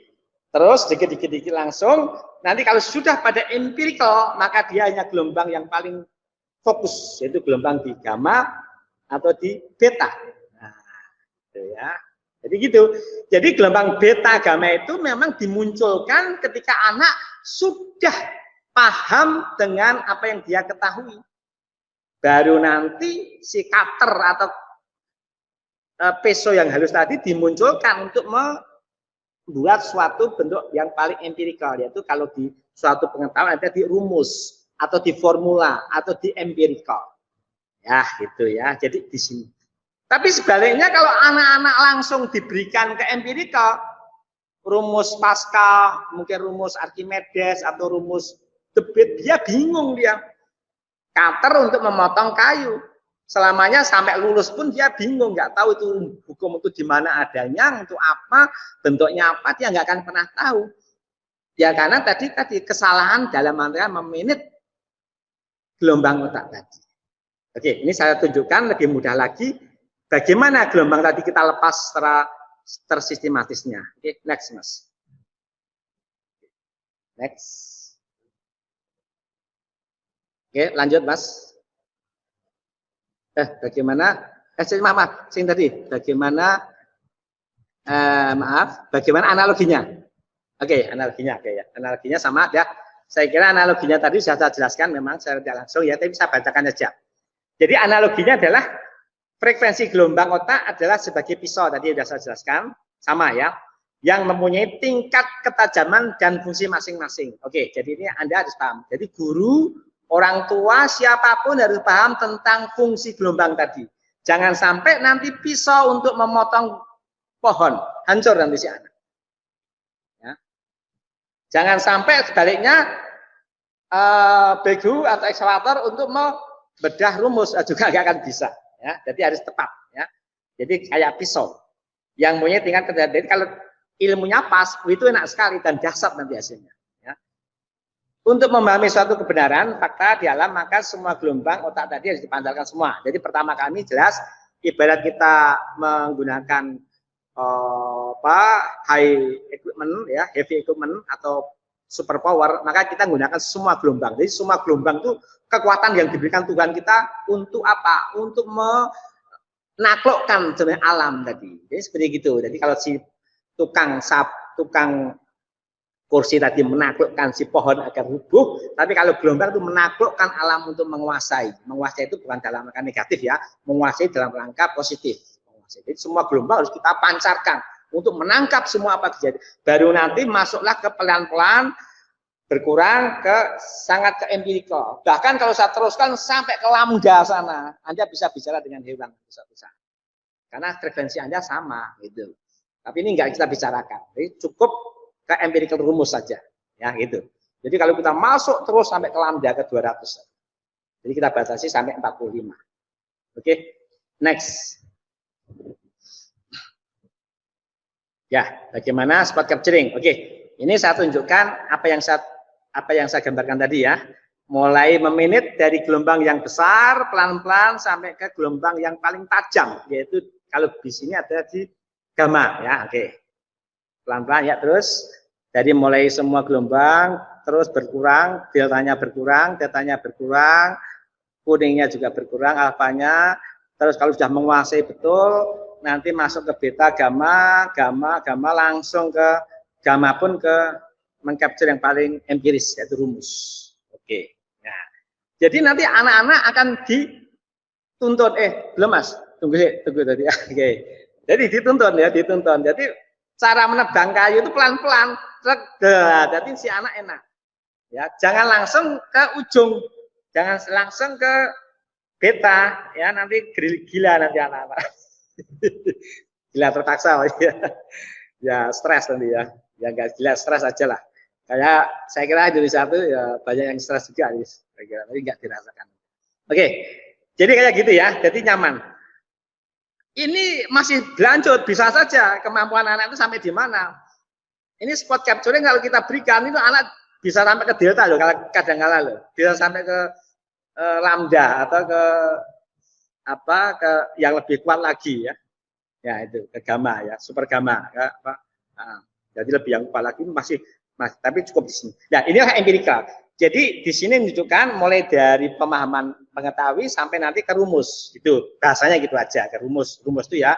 Terus dikit-dikit langsung, nanti kalau sudah pada empirical, maka dia hanya gelombang yang paling fokus, yaitu gelombang di gamma atau di beta. Nah, gitu ya. Jadi gitu. Jadi gelombang beta gamma itu memang dimunculkan ketika anak sudah paham dengan apa yang dia ketahui. Baru nanti si cutter atau peso yang halus tadi dimunculkan untuk membuat suatu bentuk yang paling empirikal, yaitu kalau di suatu pengetahuan ada di rumus atau di formula atau di empirikal. Ya, gitu ya. Jadi di sini. Tapi sebaliknya kalau anak-anak langsung diberikan ke empirikal, rumus Pascal, mungkin rumus Archimedes atau rumus Debit, dia bingung dia. Cutter untuk memotong kayu. Selamanya sampai lulus pun dia bingung, nggak tahu itu hukum itu di mana adanya, untuk apa, bentuknya apa, dia nggak akan pernah tahu. Ya karena tadi kesalahan dalam antara memanage gelombang otak tadi. Oke, ini saya tunjukkan lebih mudah lagi bagaimana gelombang tadi kita lepas secara tersistematisnya. Oke, next Mas. Next. Oke, lanjut Mas. Bagaimana? Maaf, sing tadi. Bagaimana? Bagaimana analoginya? Oke, analoginya, oke ya. Analoginya sama ya. Saya kira analoginya tadi sudah saya jelaskan, memang saya tidak langsung ya, tapi saya bacakan saja. Jadi analoginya adalah frekuensi gelombang otak adalah sebagai pisau, tadi sudah saya jelaskan, sama ya, yang mempunyai tingkat ketajaman dan fungsi masing-masing. Oke, jadi ini Anda harus paham. Jadi guru, orang tua, siapapun harus paham tentang fungsi gelombang tadi. Jangan sampai nanti pisau untuk memotong pohon, hancur nanti si anak. Ya. Jangan sampai sebaliknya begu atau ekskavator untuk membedah rumus juga nggak akan bisa. Ya. Jadi harus tepat. Ya. Jadi kayak pisau yang punya tingkat ketajaman. Jadi kalau ilmunya pas, itu enak sekali dan dahsyat nanti hasilnya. Untuk memahami suatu kebenaran, fakta di alam, maka semua gelombang otak tadi harus dipantulkan semua. Jadi pertama kami jelas, ibarat kita menggunakan high equipment, ya, heavy equipment atau super power, maka kita menggunakan semua gelombang. Jadi semua gelombang itu kekuatan yang diberikan Tuhan kita untuk apa? Untuk menaklukkan jenis alam tadi. Jadi seperti gitu. Jadi kalau si tukang kursi tadi menaklukkan si pohon agar rubuh, tapi kalau gelombang itu menaklukkan alam untuk menguasai. Menguasai itu bukan dalam rangka negatif ya, menguasai dalam rangka positif. Jadi semua gelombang harus kita pancarkan untuk menangkap semua apa kejadian. Baru nanti masuklah ke pelan-pelan berkurang ke sangat ke empirikal. Bahkan kalau saya teruskan sampai ke lambda sana, Anda bisa bicara dengan hewan besar-besar. Karena frekuensi Anda sama gitu. Tapi ini enggak kita bicarakan. Jadi cukup ke empirical rumus saja, ya gitu. Jadi kalau kita masuk terus sampai ke lambda ke 200, jadi kita batasi sampai 45. Oke, next. Ya, bagaimana spot capturing? Oke, ini saya tunjukkan apa yang saya gambarkan tadi ya. Mulai meminit dari gelombang yang besar, pelan-pelan sampai ke gelombang yang paling tajam, yaitu kalau di sini ada di gamma, ya. Oke, pelan-pelan ya terus. Jadi mulai semua gelombang terus berkurang, deltanya berkurang, tetanya berkurang, kuningnya juga berkurang, alfanya. Terus kalau sudah menguasai betul, nanti masuk ke beta, gamma langsung ke gamma pun ke mengcapture yang paling empiris, yaitu rumus. Oke. Nah, jadi nanti anak-anak akan dituntun. Belum Mas, tunggu tadi. Oke. Jadi dituntun ya, dituntun. Jadi cara menebang kayu itu pelan-pelan. Jadi si anak enak. Ya, jangan langsung ke ujung, jangan langsung ke beta, ya nanti gila nanti anak-anak. Gila terpaksa ya. Ya stres nanti ya. Ya enggak gila, stres aja lah. Kayak saya kira Indonesia itu ya banyak yang stres juga, saya kira, tapi enggak dirasakan. Oke. Jadi kayak gitu ya. Jadi nyaman. Ini masih berlanjut, bisa saja kemampuan anak itu sampai di mana. Ini spot capturing kalau kita berikan itu anak bisa sampai ke delta loh, kadang-kala loh, bisa sampai ke lambda atau ke yang lebih kuat lagi ya. Ya itu ke gamma ya, super gamma ya, Pak. Nah, Jadi lebih yang lupa lagi masih tapi cukup di sini. Nah, inilah empirikal. Jadi di sini menunjukkan mulai dari pemahaman pengetahui sampai nanti ke rumus. Gitu. Bahasanya gitu aja, ke rumus. Rumus itu ya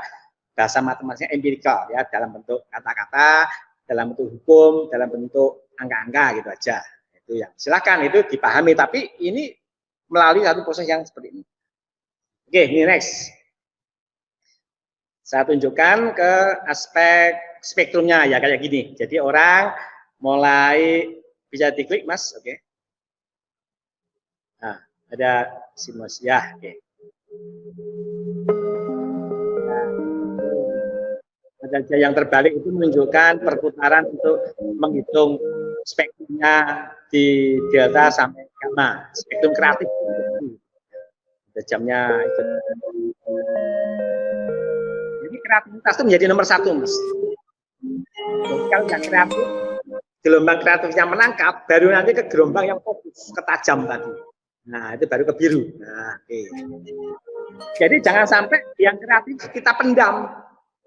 bahasa matematiknya empirikal ya, dalam bentuk kata-kata, dalam bentuk hukum, dalam bentuk angka-angka gitu aja. Itu yang silakan itu dipahami, tapi ini melalui satu proses yang seperti ini. Oke, ini next. Saya tunjukkan ke aspek spektrumnya ya kayak gini. Jadi orang mulai bisa diklik Mas, oke. Nah, ada simulasi ya, oke. Nah, ada yang terbalik itu menunjukkan perputaran untuk menghitung spektrumnya di delta sampai gamma, spektrum kreatif. Ada jamnya itu. Jadi kreativitas itu menjadi nomor satu, Mas. Jadi kalau yang kreatif, gelombang kreatifnya menangkap, baru nanti ke gelombang yang fokus, ketajam tadi. Nah, itu baru ke biru. Nah, oke. Jadi jangan sampai yang kreatif kita pendam,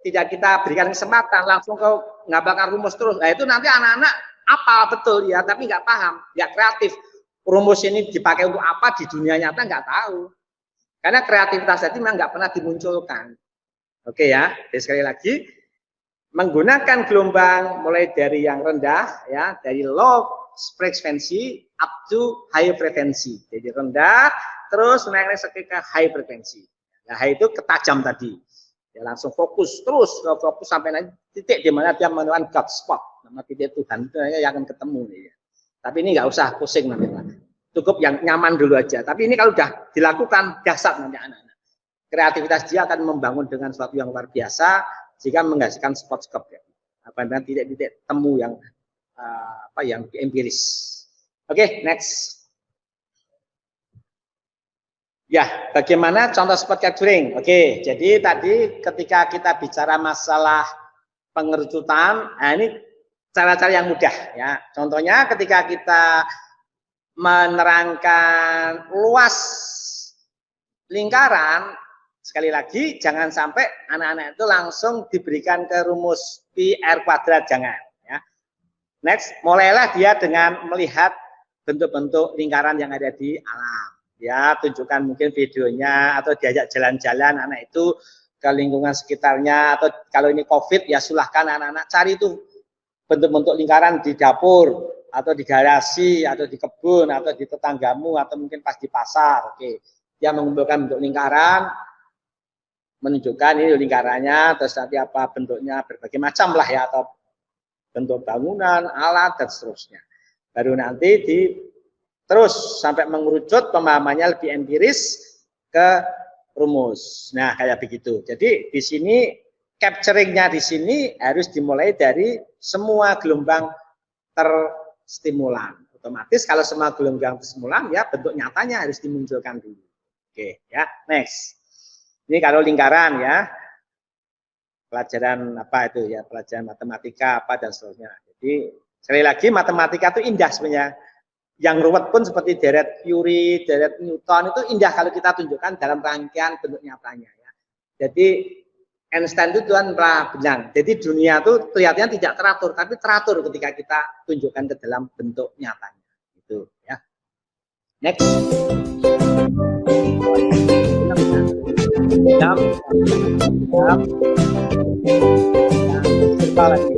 tidak kita berikan kesempatan, langsung ke ngapalkan rumus terus. Nah, itu nanti anak-anak apa betul ya, tapi nggak paham, nggak kreatif. Rumus ini dipakai untuk apa di dunia nyata nggak tahu. Karena kreativitas tadi memang nggak pernah dimunculkan. Oke ya, jadi sekali lagi menggunakan gelombang mulai dari yang rendah ya, dari low frekuensi up to high frekuensi. Jadi rendah terus naik ke high frekuensi. Nah, high itu ketajam tadi. Ya langsung fokus terus fokus sampai nanti titik di mana dia menemukan God spot, nama titik Tuhan itu yang akan ketemu ya. Tapi ini nggak usah pusing nanti. Cukup yang nyaman dulu aja. Tapi ini kalau udah dilakukan dahsyat nanti anak-anak. Kreativitas dia akan membangun dengan sesuatu yang luar biasa jika menghasilkan spot-spot ya. Apa namanya titik-titik temu yang yang empiris. Oke, next. Ya, bagaimana contoh spot capturing? Oke, jadi tadi ketika kita bicara masalah pengerucutan, nah ini cara-cara yang mudah ya. Contohnya ketika kita menerangkan luas lingkaran, sekali lagi jangan sampai anak-anak itu langsung diberikan ke rumus pi r kuadrat, jangan ya. Next, mulailah dia dengan melihat bentuk-bentuk lingkaran yang ada di alam. Ya, tunjukkan mungkin videonya atau diajak jalan-jalan anak itu ke lingkungan sekitarnya, atau kalau ini COVID ya silahkan anak-anak cari itu bentuk-bentuk lingkaran di dapur atau di garasi atau di kebun atau di tetanggamu atau mungkin pas di pasar. Oke, dia mengumpulkan bentuk lingkaran, menunjukkan ini lingkarannya, terus nanti apa bentuknya berbagai macam lah ya, atau bentuk bangunan, alat dan seterusnya. Baru nanti terus sampai mengerucut pemahamannya lebih empiris ke rumus. Nah, kayak begitu. Jadi di sini capturingnya di sini harus dimulai dari semua gelombang terstimulan. Otomatis kalau semua gelombang terstimulan ya bentuk nyatanya harus dimunculkan dulu. Oke, ya. Next. Ini kalau lingkaran ya. Pelajaran apa itu ya? Pelajaran matematika apa dan seterusnya. Jadi sekali lagi matematika itu indah sebenarnya. Yang ruwet pun seperti deret Curie, deret Newton itu indah kalau kita tunjukkan dalam rangkaian bentuk nyatanya ya. Jadi Einstein itu Tuhan pernah bilang, jadi dunia itu kelihatannya tidak teratur, tapi teratur ketika kita tunjukkan ke dalam bentuk nyatanya. Itu ya. Next. Lagi.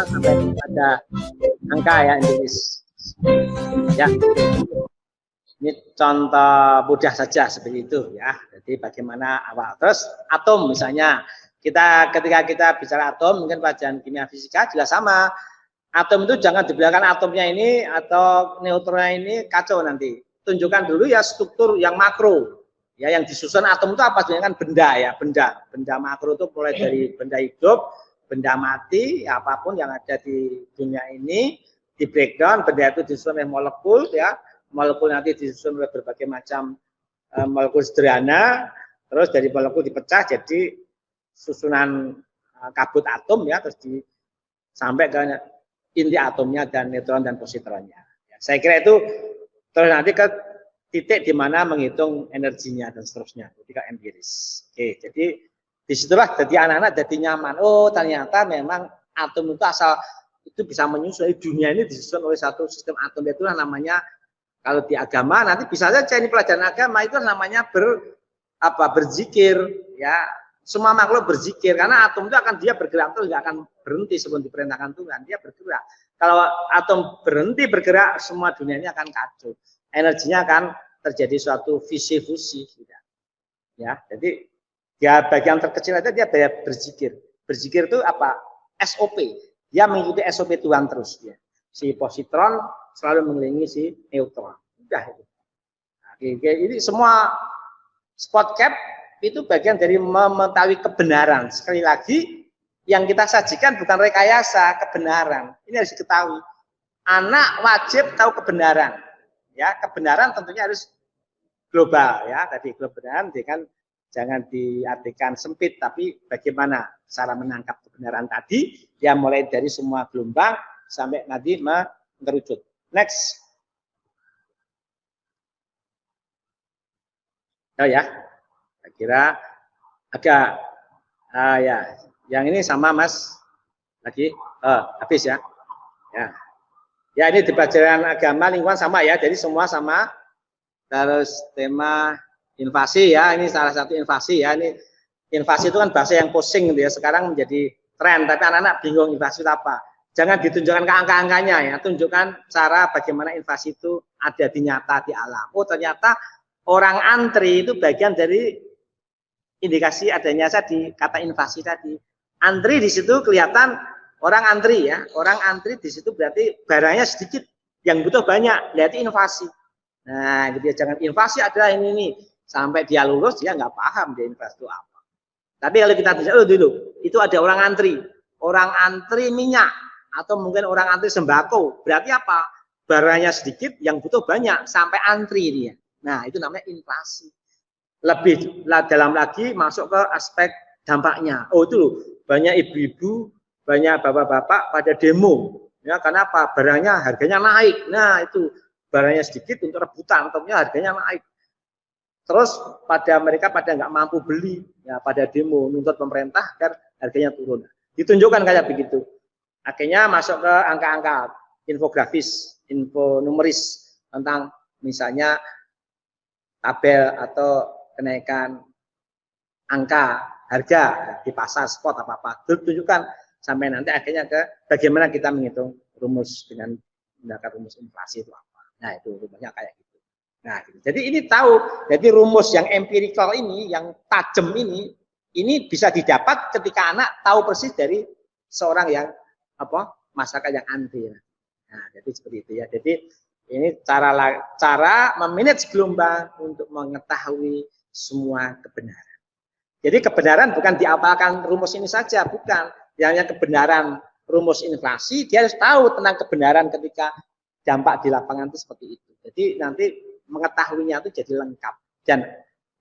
Sampai pada angka ya Indonesia. Ya, ini contoh mudah saja seperti itu ya. Jadi bagaimana awal. Terus atom misalnya, ketika kita bicara atom, mungkin pelajaran kimia fisika juga sama. Atom itu jangan dibilangkan atomnya ini atau neutronnya ini kacau nanti. Tunjukkan dulu ya struktur yang makro. Ya, yang disusun atom itu apa? Sebenarnya kan benda ya, benda makro itu mulai dari benda hidup, benda mati, ya, apapun yang ada di dunia ini di breakdown, benda itu disusun oleh molekul ya, molekul nanti disusun oleh berbagai macam molekul sederhana, terus dari molekul dipecah jadi susunan kabut atom ya, terus sampai ke inti atomnya dan neutron dan positronnya. Ya, saya kira itu terus nanti ke titik di mana menghitung energinya dan seterusnya, ketika empiris. Oke, jadi disitulah jadi anak-anak jadi nyaman. Oh, ternyata memang atom itu asal itu bisa menyusun dunia ini disusun oleh satu sistem atom, itulah namanya kalau di agama nanti bisa saja ini pelajaran agama itu namanya berzikir ya. Semua makhluk berzikir karena atom itu akan dia bergerak terus, nggak akan berhenti sebelum diperintahkan Tuhan, dia bergerak. Kalau atom berhenti bergerak, semua dunia ini akan kacau. Energinya akan terjadi suatu fusi ya. Jadi ya bagian terkecil aja dia berzikir. Berzikir itu apa? SOP. Dia mengikuti SOP Tuhan terus ya. Si positron selalu mengelilingi si neutron. Udah itu. Nah, ini semua spot cap itu bagian dari mengetahui kebenaran. Sekali lagi yang kita sajikan bukan rekayasa, kebenaran. Ini harus diketahui. Anak wajib tahu kebenaran. Ya, kebenaran tentunya harus global ya. Tadi kebenaran kan jangan diartikan sempit, tapi bagaimana cara menangkap kebenaran tadi, ya mulai dari semua gelombang sampai nanti mengerucut. Next. Oh ya, saya kira agak ya, yang ini sama Mas lagi habis ya. Ya. Ya, ini di pelajaran agama lingkungan sama ya, jadi semua sama. Terus tema invasi ya, ini salah satu invasi ya. Ini invasi itu kan bahasa yang pusing gitu ya, sekarang menjadi tren, tapi anak-anak bingung invasi itu apa. Jangan ditunjukkan ke angka-angkanya ya, tunjukkan cara bagaimana invasi itu ada di nyata di alam. Oh, ternyata orang antri itu bagian dari indikasi adanya tadi kata invasi tadi. Antri di situ kelihatan orang antri ya, orang antri di situ berarti barangnya sedikit, yang butuh banyak, berarti invasi. Nah, gitu ya, jangan invasi adalah ini sampai dia lulus dia nggak paham dia invasi itu apa. Tapi kalau kita bisa dulu, itu ada orang antri minyak atau mungkin orang antri sembako, berarti apa? Barangnya sedikit, yang butuh banyak, sampai antri dia. Nah, itu namanya inflasi. Lebih dalam lagi masuk ke aspek dampaknya. Oh, itu loh, banyak ibu-ibu, banyak bapak-bapak pada demo. Ya, karena apa? Barangnya harganya naik. Nah, itu barangnya sedikit untuk rebutan, tentunya harganya naik. Terus mereka pada nggak mampu beli, ya pada demo nuntut pemerintah agar harganya turun. Ditunjukkan kayak begitu. Akhirnya masuk ke angka-angka infografis, info numeris tentang misalnya tabel atau kenaikan angka harga di pasar spot apa-apa. Tunjukkan sampai nanti akhirnya ke bagaimana kita menghitung rumus dengan menggunakan rumus inflasi itu apa. Nah, itu rumusnya kayak gitu. Nah, gitu. Jadi ini tahu, jadi rumus yang empirical ini, yang tajam ini bisa didapat ketika anak tahu persis dari seorang yang masyarakat yang antri. Nah, jadi seperti itu ya. Jadi ini cara memanage gelombang untuk mengetahui semua kebenaran. Jadi kebenaran bukan diapalkan rumus ini saja, bukan. Yang kebenaran rumus inflasi, dia harus tahu tentang kebenaran ketika dampak di lapangan itu seperti itu. Jadi nanti mengetahuinya itu jadi lengkap. Dan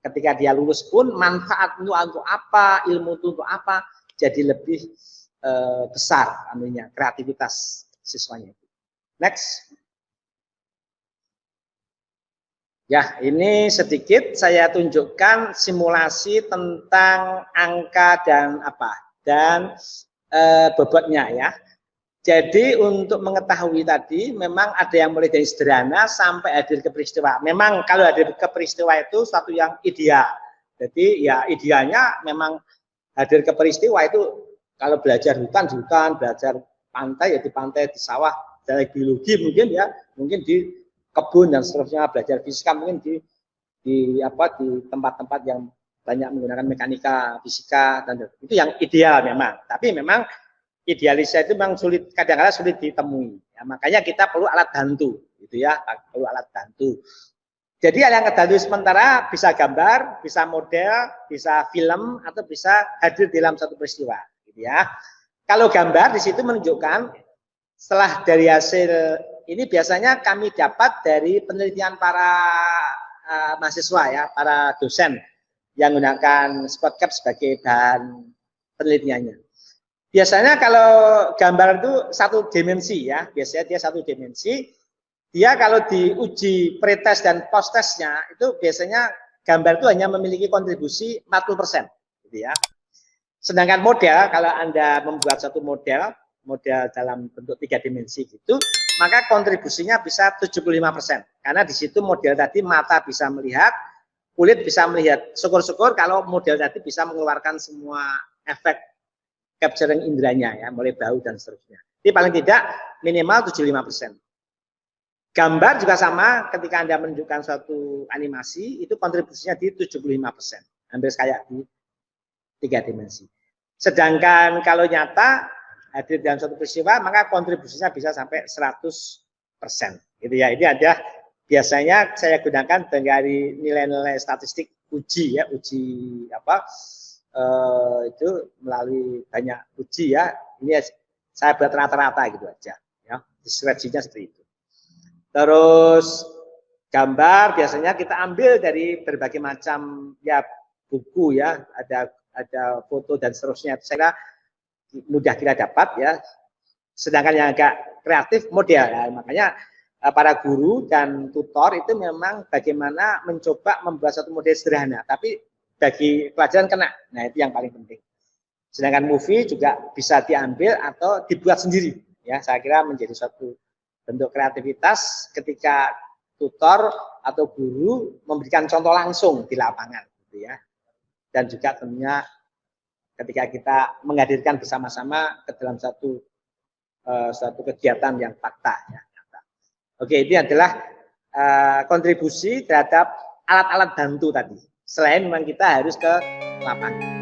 ketika dia lulus pun manfaat untuk apa, ilmu itu untuk apa, jadi lebih besar artinya kreativitas siswanya. Next. Ya, ini sedikit saya tunjukkan simulasi tentang angka dan bobotnya ya. Jadi untuk mengetahui tadi memang ada yang mulai dari sederhana sampai hadir ke peristiwa. Memang kalau hadir ke peristiwa itu suatu yang ideal. Jadi ya idealnya memang hadir ke peristiwa itu kalau belajar hutan di hutan, belajar pantai ya di pantai, di sawah, dari biologi mungkin di kebun dan seterusnya, belajar fisika mungkin di tempat-tempat yang banyak menggunakan mekanika, fisika dan itu yang ideal memang. Tapi memang idealisnya itu memang sulit, kadang-kadang sulit ditemui. Ya, makanya kita perlu alat bantu, gitu ya, perlu alat bantu. Jadi yang terbantu sementara bisa gambar, bisa model, bisa film, atau bisa hadir dalam satu peristiwa. Gitu ya. Kalau gambar di situ menunjukkan setelah dari hasil ini biasanya kami dapat dari penelitian para mahasiswa ya, para dosen yang menggunakan SpotCap sebagai bahan penelitiannya. Biasanya kalau gambar itu satu dimensi ya, biasanya dia satu dimensi. Dia kalau diuji pretest dan post-testnya itu biasanya gambar itu hanya memiliki kontribusi 40%, gitu ya. Sedangkan model, kalau Anda membuat satu model dalam bentuk 3 dimensi gitu, maka kontribusinya bisa 75%. Karena di situ model tadi mata bisa melihat, kulit bisa melihat. Syukur-syukur kalau model tadi bisa mengeluarkan semua efek capturing inderanya ya, mulai bau dan seterusnya. Jadi paling tidak minimal 75%. Gambar juga sama, ketika Anda menunjukkan suatu animasi, itu kontribusinya di 75%. Hampir kayak di 3 dimensi. Sedangkan kalau nyata, hadir dalam suatu peristiwa, maka kontribusinya bisa sampai 100%. Gitu ya. Ini ada, biasanya saya gunakan dari nilai-nilai statistik uji ya, uji apa, itu melalui banyak uji ya. Ini saya buat rata-rata gitu aja. Ya. Spreadsheet-nya seperti itu. Terus gambar biasanya kita ambil dari berbagai macam ya buku ya, ada foto dan seterusnya. Saya mudah kita dapat ya. Sedangkan yang agak kreatif model ya. Makanya para guru dan tutor itu memang bagaimana mencoba membuat satu model sederhana, tapi bagi pelajaran kena. Nah, itu yang paling penting. Sedangkan movie juga bisa diambil atau dibuat sendiri ya. Saya kira menjadi suatu bentuk kreativitas ketika tutor atau guru memberikan contoh langsung di lapangan, gitu ya. Dan juga tentunya ketika kita menghadirkan bersama-sama ke dalam satu kegiatan yang fakta. Ya. Oke, ini adalah kontribusi terhadap alat-alat bantu tadi. Selain memang kita harus ke lapangan.